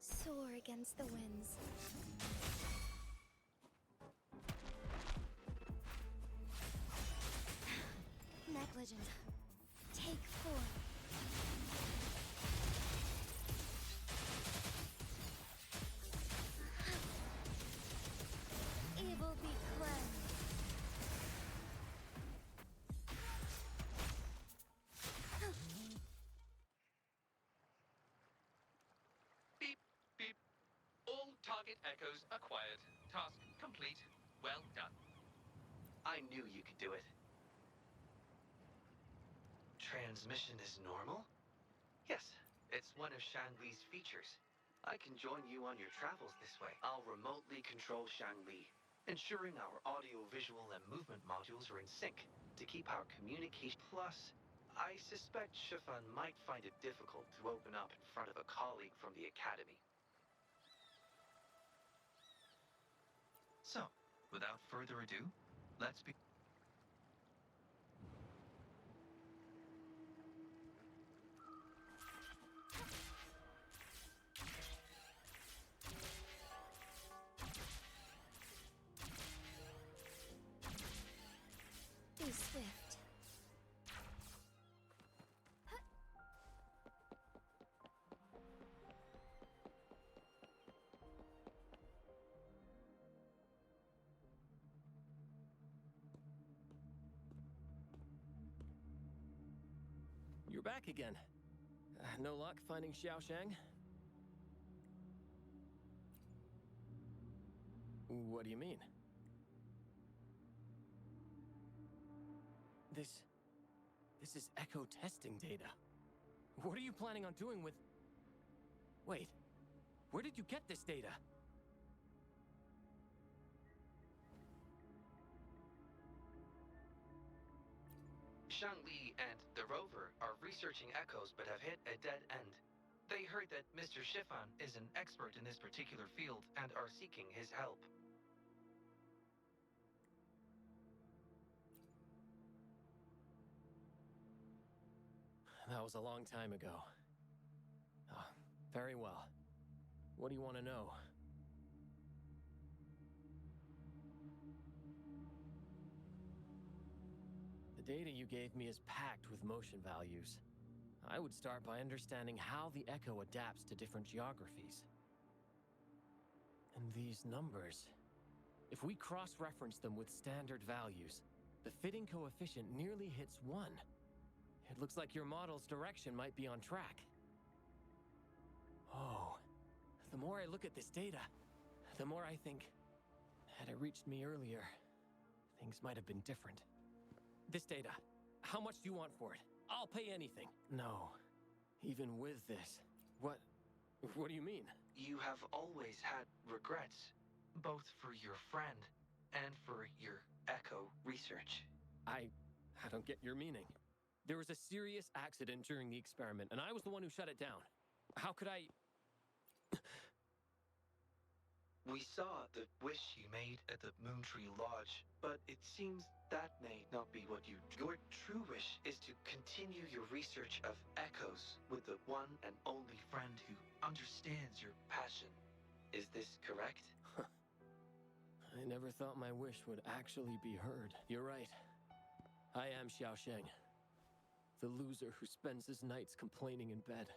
Soar against the winds. Negligent. Take 4. Evil be cleansed. Beep, beep. All target echoes acquired. Task complete. Well done. I knew you could do it. Transmission is normal? Yes, it's one of Shangli's features. I can join you on your travels this way. I'll remotely control Shangli, ensuring our audio, visual, and movement modules are in sync to keep our communication. Plus, I suspect Shifan might find it difficult to open up in front of a colleague from the Academy. So, without further ado, let's begin. Be swift. You're back again. No luck finding Xiaosheng? What do you mean? This is echo testing data. What are you planning on doing with... Wait, where did you get this data? Shangli and the rover are researching echoes but have hit a dead end. They heard that Mr. Shifan is an expert in this particular field and are seeking his help. That was a long time ago. Oh, very well. What do you want to know? data you gave me is packed with motion values. I would start by understanding how the echo adapts to different geographies. And these numbers, if we cross-reference them with standard values, the fitting coefficient nearly hits 1. It looks like your model's direction might be on track. Oh, the more I look at this data, the more I think, had it reached me earlier, things might have been different. This data, how much do you want for it? I'll pay anything. No, even with this, what do you mean? You have always had regrets, both for your friend and for your echo research. I don't get your meaning. There was a serious accident during the experiment, and I was the one who shut it down. How could I... We saw the wish you made at the Moontree Lodge, but it seems that may not be what you... Your true wish is to continue your research of echoes with the one and only friend who understands your passion. Is this correct? I never thought my wish would actually be heard. You're right. I am Xiaosheng, the loser who spends his nights complaining in bed.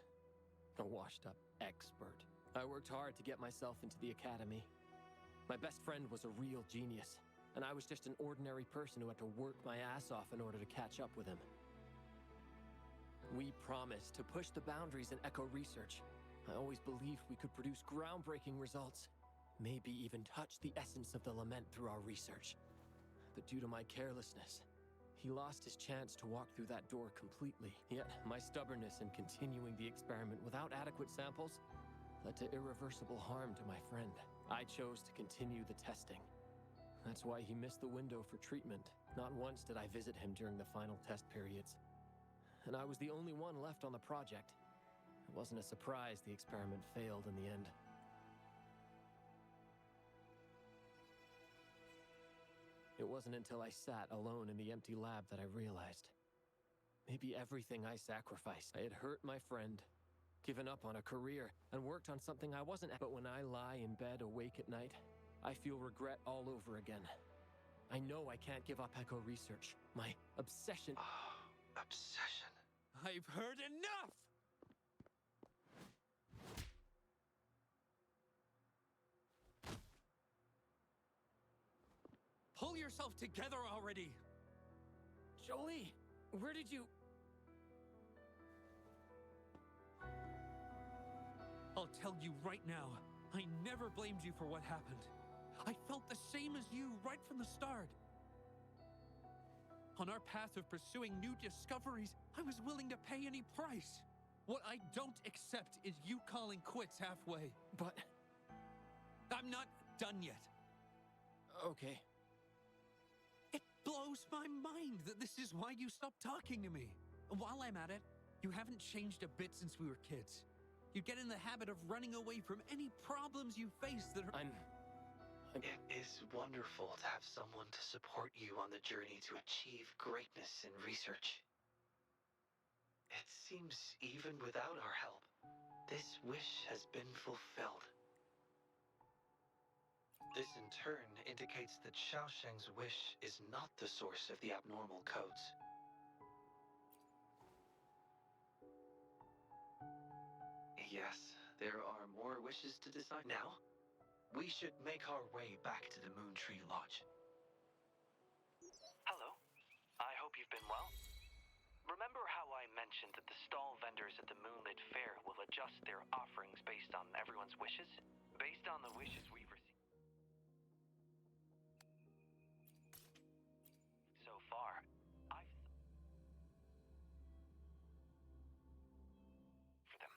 A washed-up expert. I worked hard to get myself into the academy. My best friend was a real genius, and I was just an ordinary person who had to work my ass off in order to catch up with him. We promised to push the boundaries in echo research. I always believed we could produce groundbreaking results, maybe even touch the essence of the lament through our research. But due to my carelessness, he lost his chance to walk through that door completely. Yet, my stubbornness in continuing the experiment without adequate samples led to irreversible harm to my friend. I chose to continue the testing. That's why he missed the window for treatment. Not once did I visit him during the final test periods. And I was the only one left on the project. It wasn't a surprise the experiment failed in the end. It wasn't until I sat alone in the empty lab that I realized. Maybe everything I sacrificed. I had hurt my friend, given up on a career, and worked on something I wasn't at. But when I lie in bed awake at night, I feel regret all over again. I know I can't give up echo research. My obsession... Obsession. I've heard enough! Pull yourself together already! Jolie, where did you... I'll tell you right now, I never blamed you for what happened. I felt the same as you right from the start. On our path of pursuing new discoveries, I was willing to pay any price. What I don't accept is you calling quits halfway. But... I'm not done yet. Okay. It blows my mind that this is why you stopped talking to me. While I'm at it, you haven't changed a bit since we were kids. You get in the habit of running away from any problems you face that are... It is wonderful to have someone to support you on the journey to achieve greatness in research. It seems even without our help, this wish has been fulfilled. This in turn indicates that Xiaosheng's wish is not the source of the abnormal codes. Yes, there are more wishes to decide now. We should make our way back to the Moontree Lodge. Hello. I hope you've been well. Remember how I mentioned that the stall vendors at the Moonlit Fair will adjust their offerings based on everyone's wishes? Based on the wishes we've received so far, I've... for them.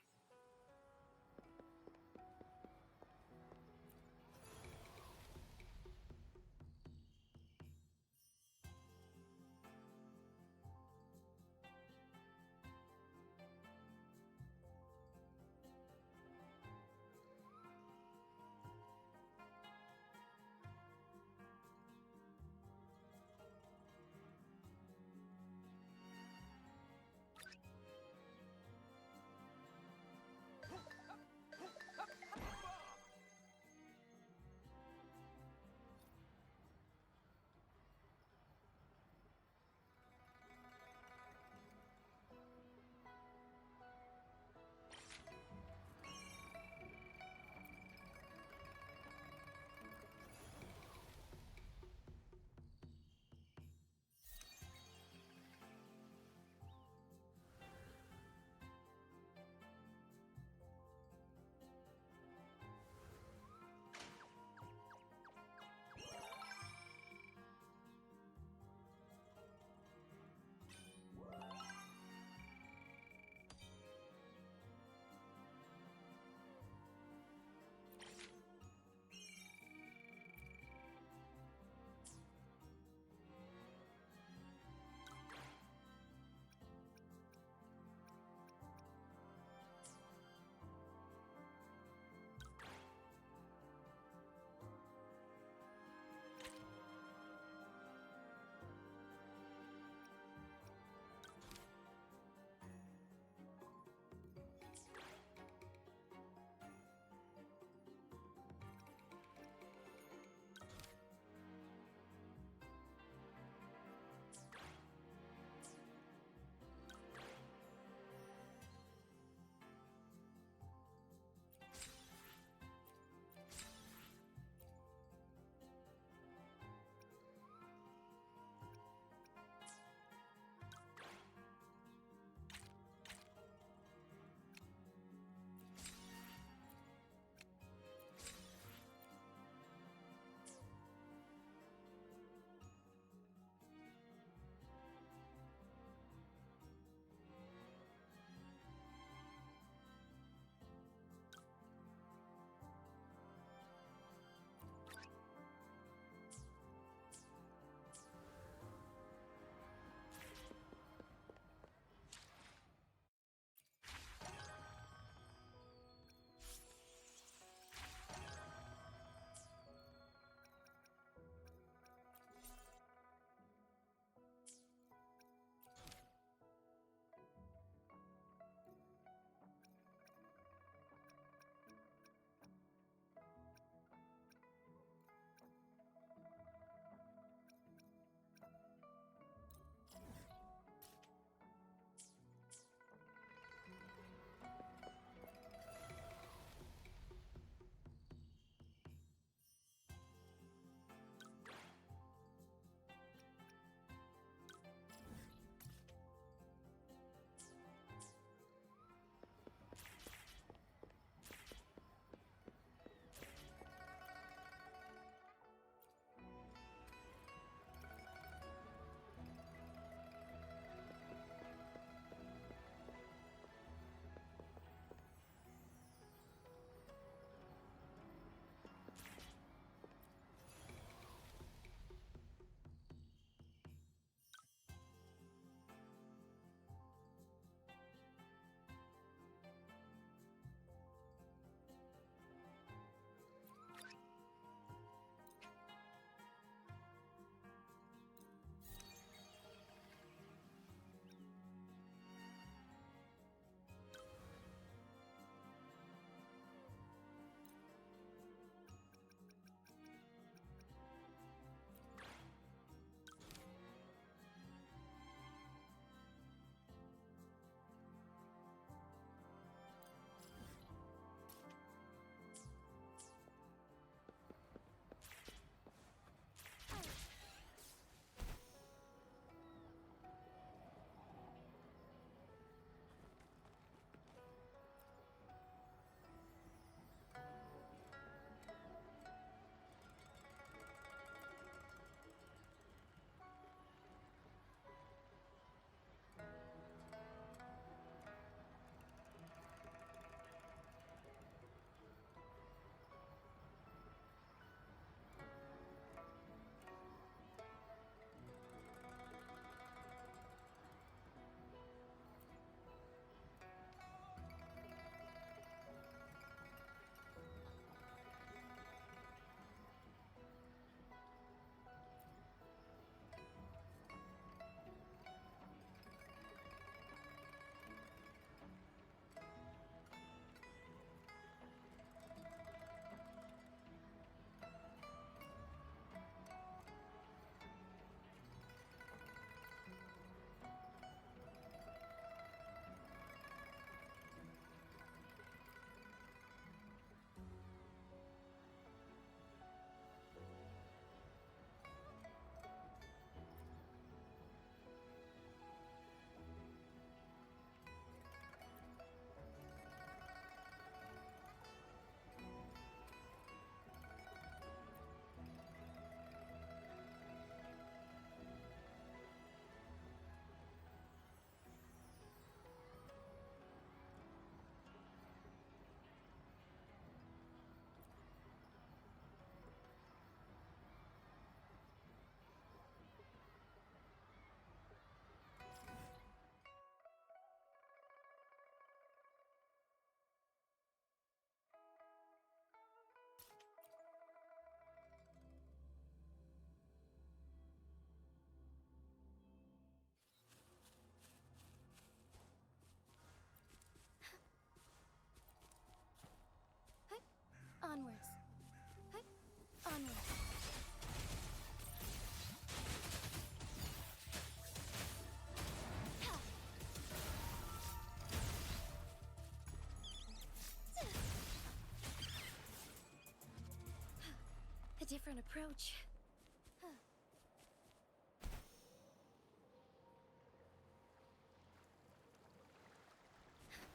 different approach.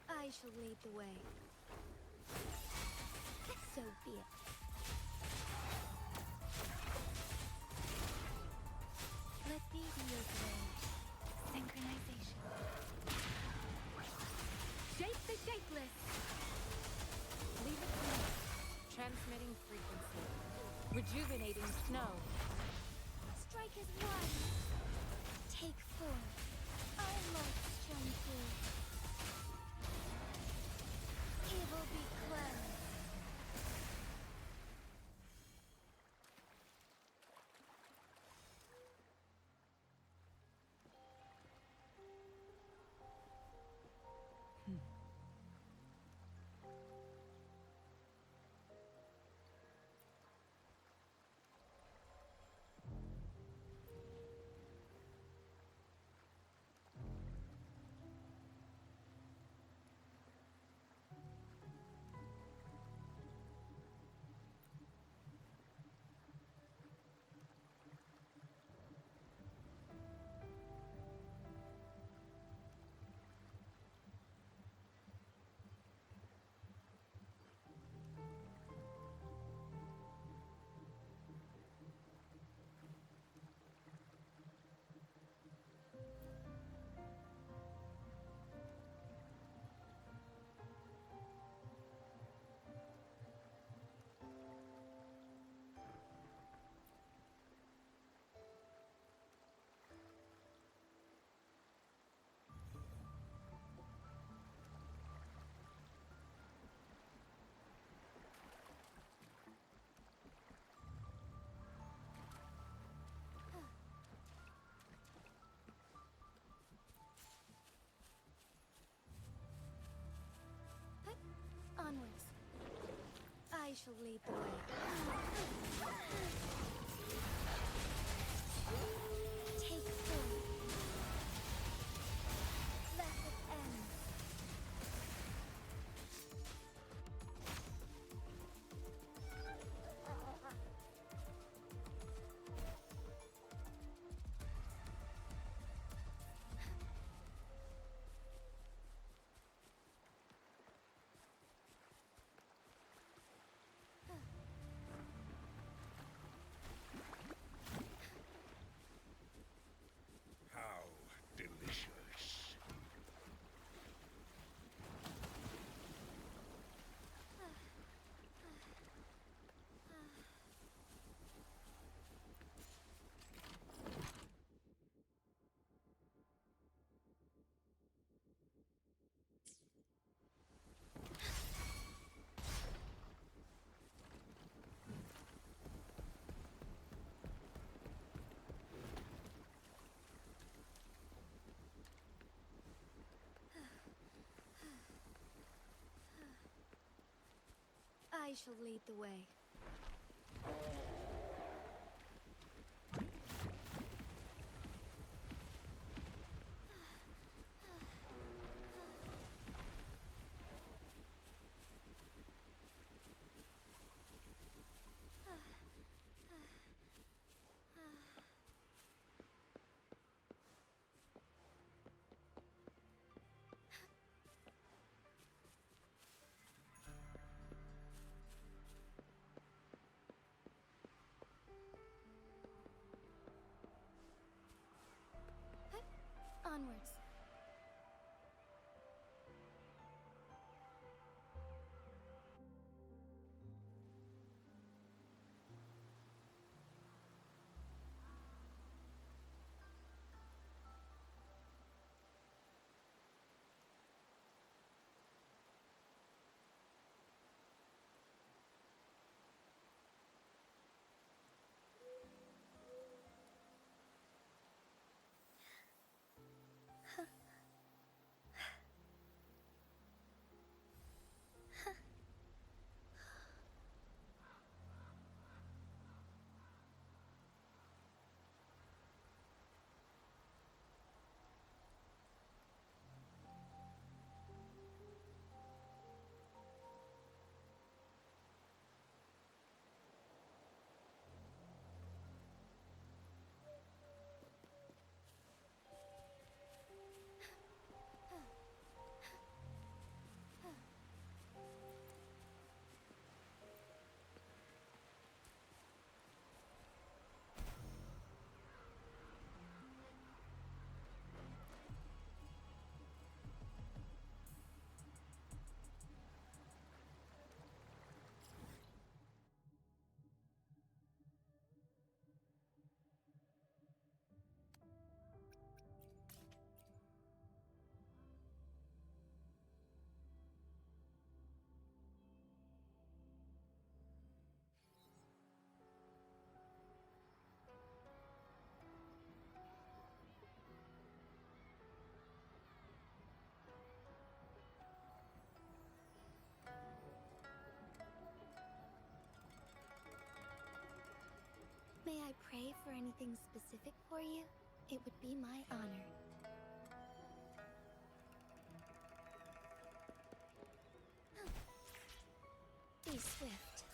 I shall lead the way. So be it. Let me be your blade. Synchronization. Shape the shapeless. Leave it to me. Transmitting frequency. Rejuvenating snow. Strike as one. Take form. I love Shampoo. Evil be cleansed. Onwards. I shall lead the way. Take form. Let it end. How delicious. I shall lead the way. Onwards. okay for anything specific for you, it would be my honor. Be swift.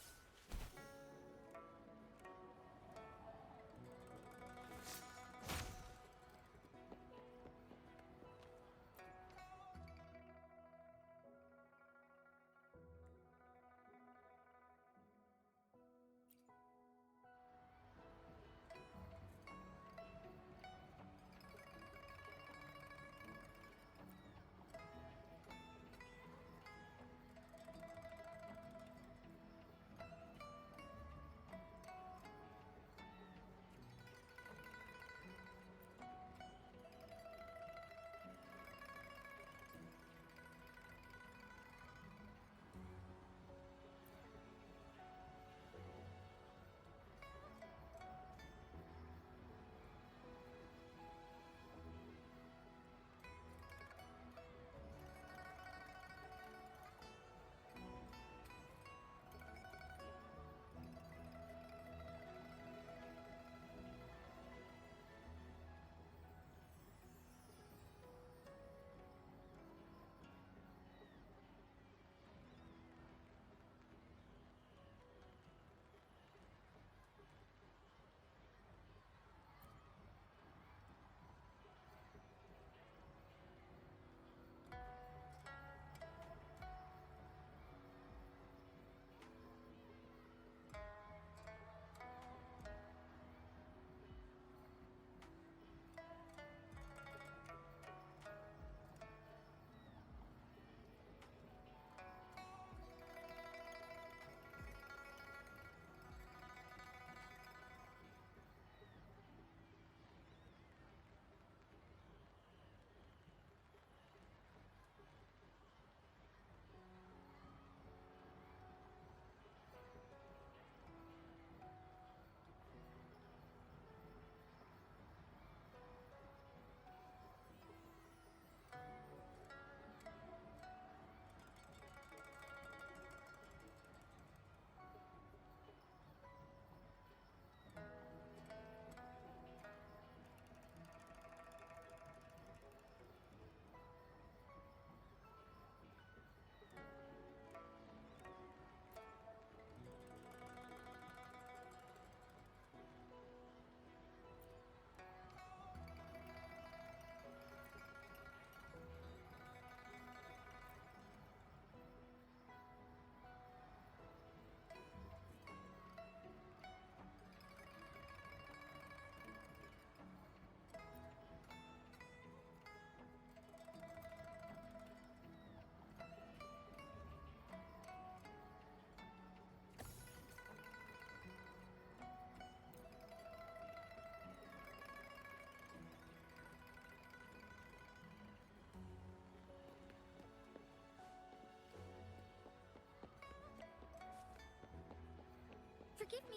Forgive me.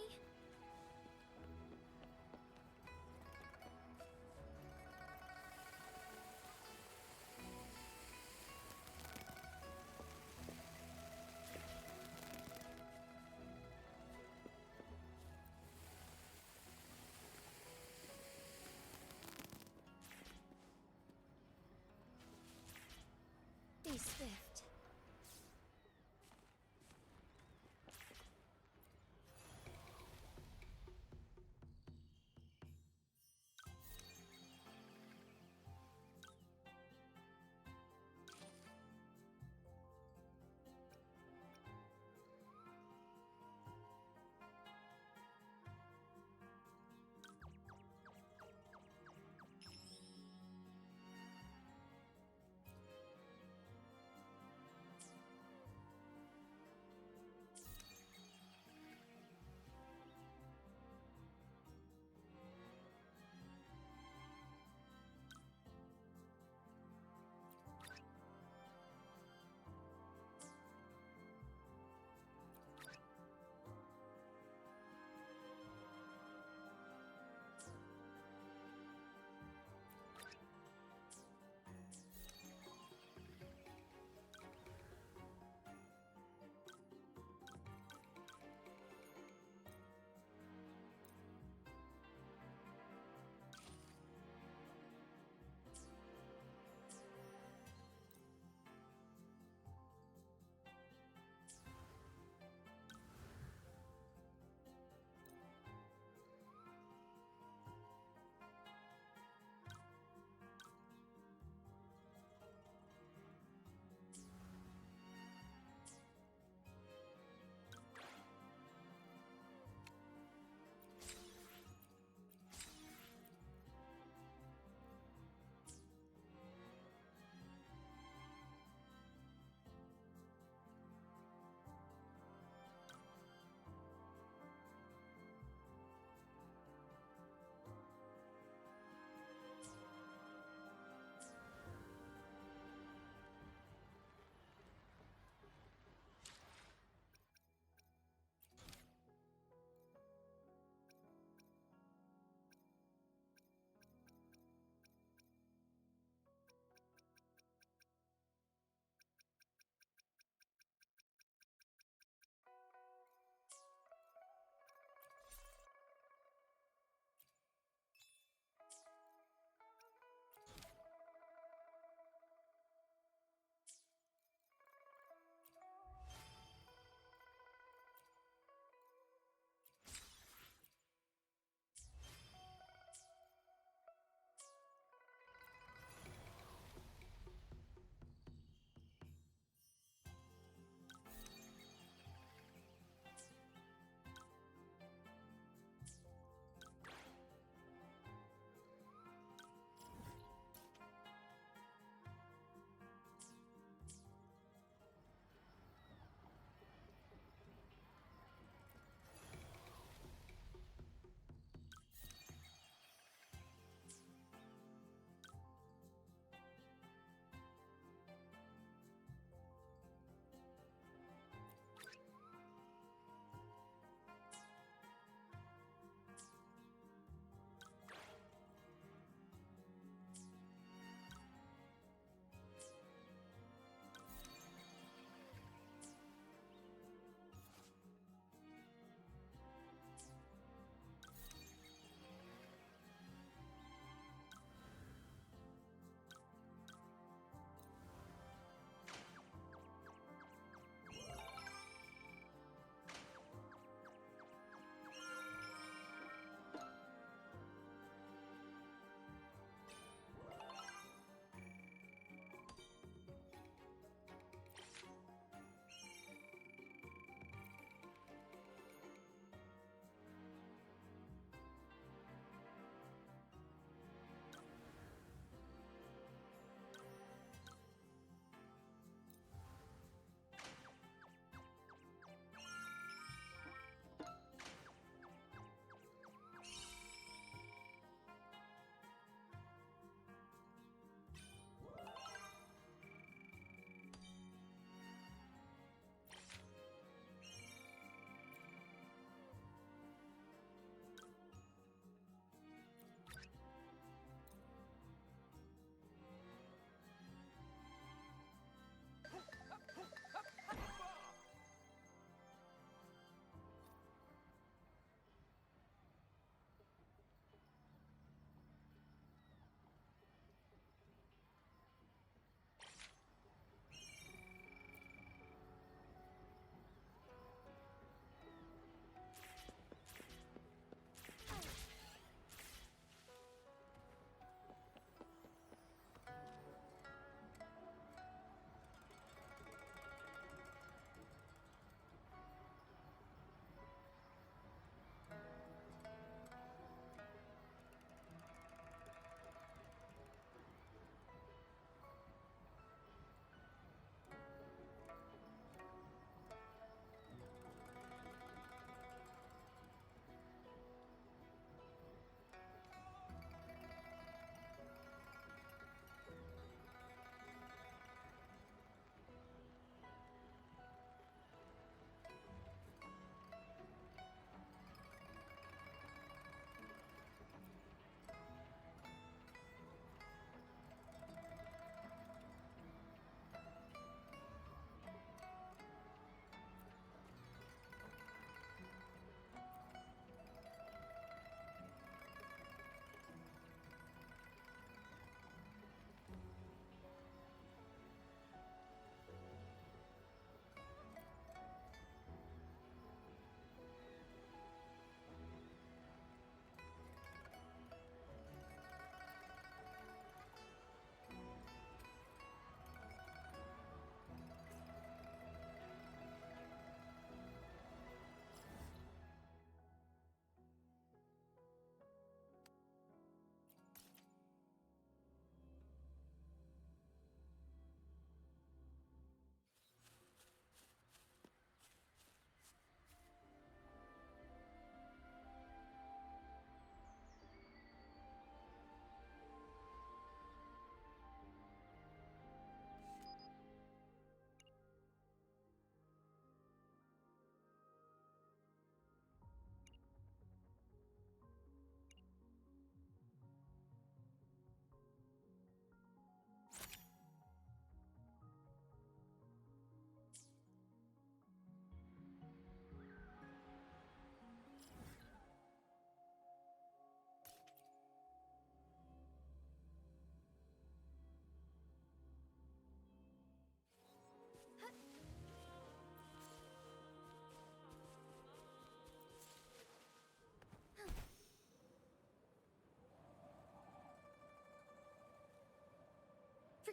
Be swift.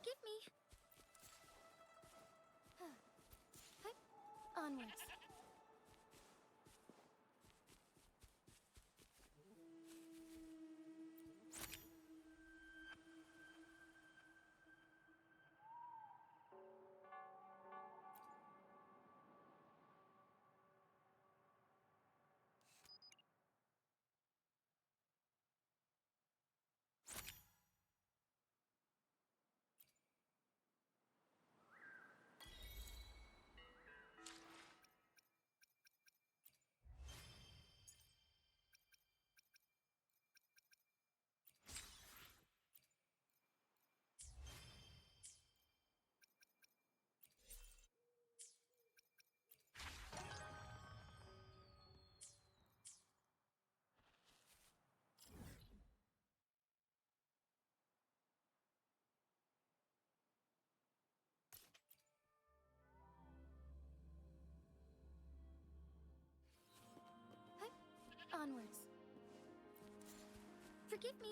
Forgive me. Onwards. Onwards. Forgive me.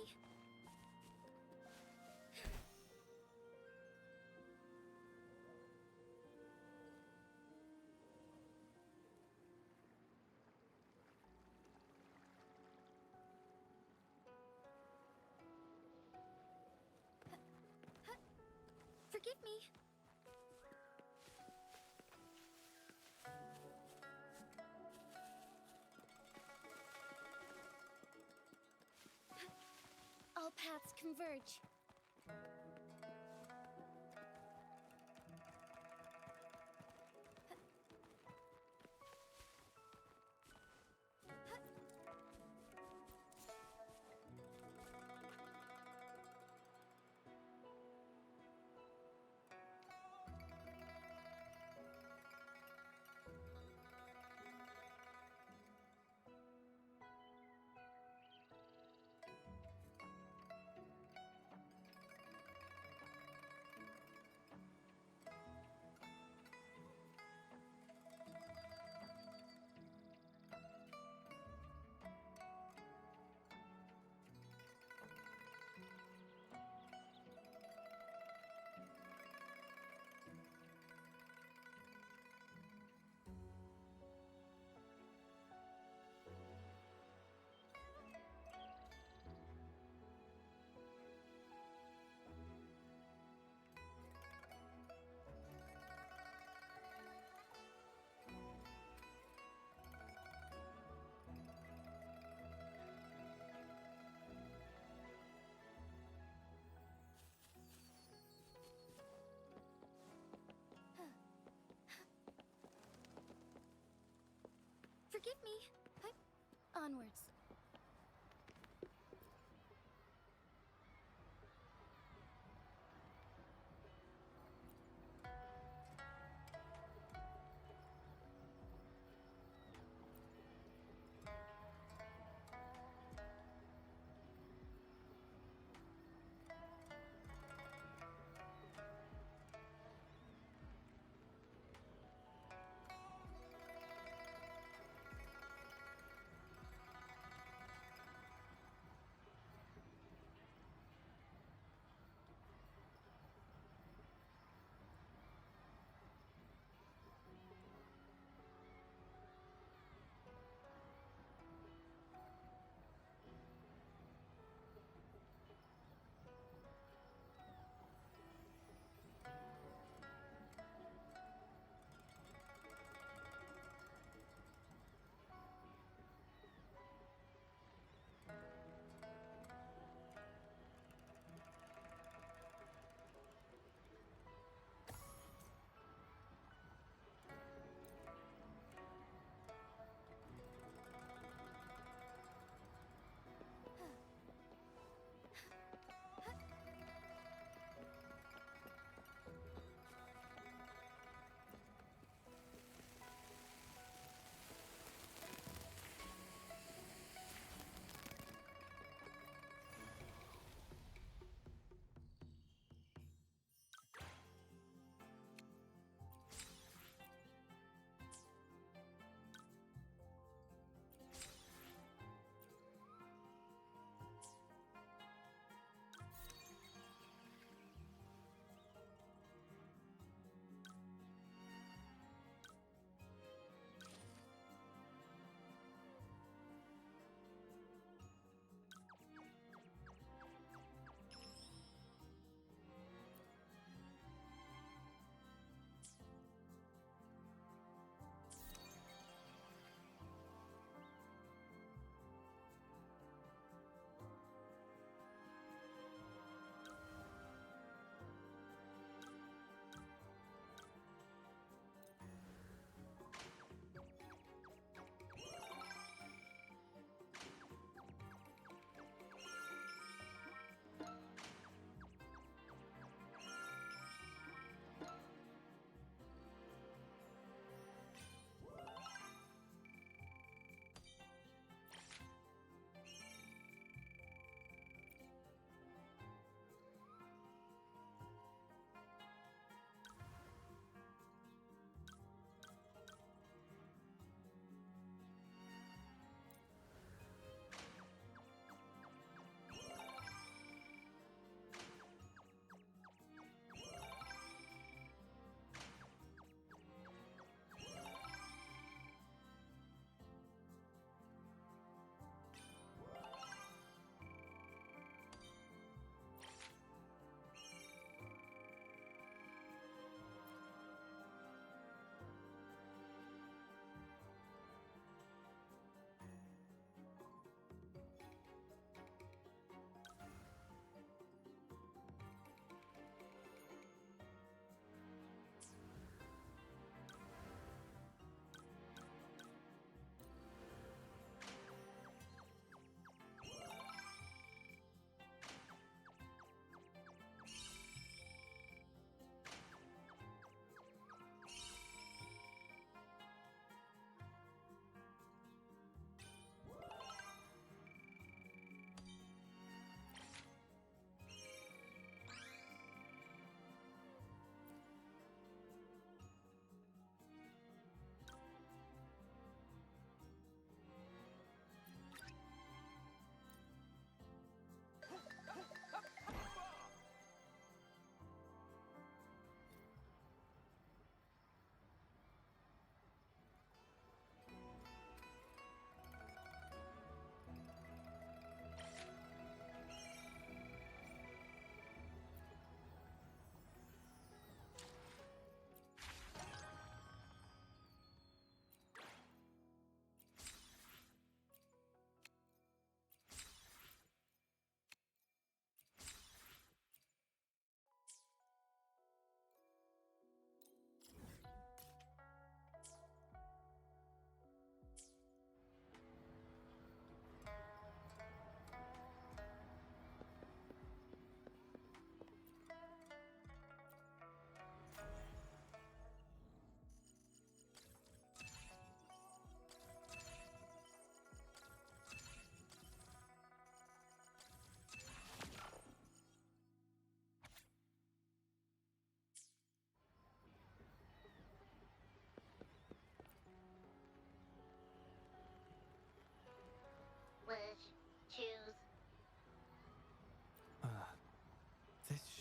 Forgive me. All paths converge. Forgive me. Onwards.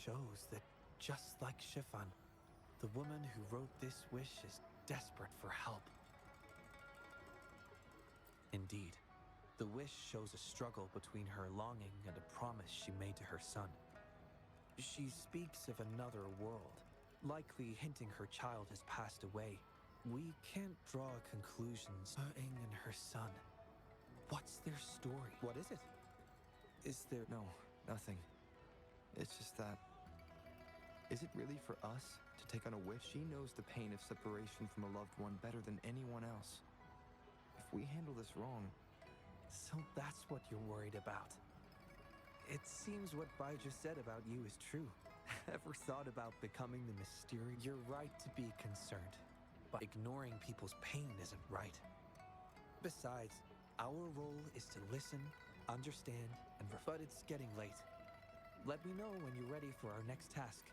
shows that, just like Shifan, the woman who wrote this wish is desperate for help. Indeed, the wish shows a struggle between her longing and a promise she made to her son. She speaks of another world, likely hinting her child has passed away. We can't draw conclusions. Ing and her son. What's their story? What is it? Is there... No, nothing. It's just that... Is it really for us to take on a wish? She knows the pain of separation from a loved one better than anyone else. If we handle this wrong... So that's what you're worried about. It seems what Bai just said about you is true. Ever thought about becoming the mysterious? You're right to be concerned, but ignoring people's pain isn't right. Besides, our role is to listen, understand, and... But it's getting late. Let me know when you're ready for our next task.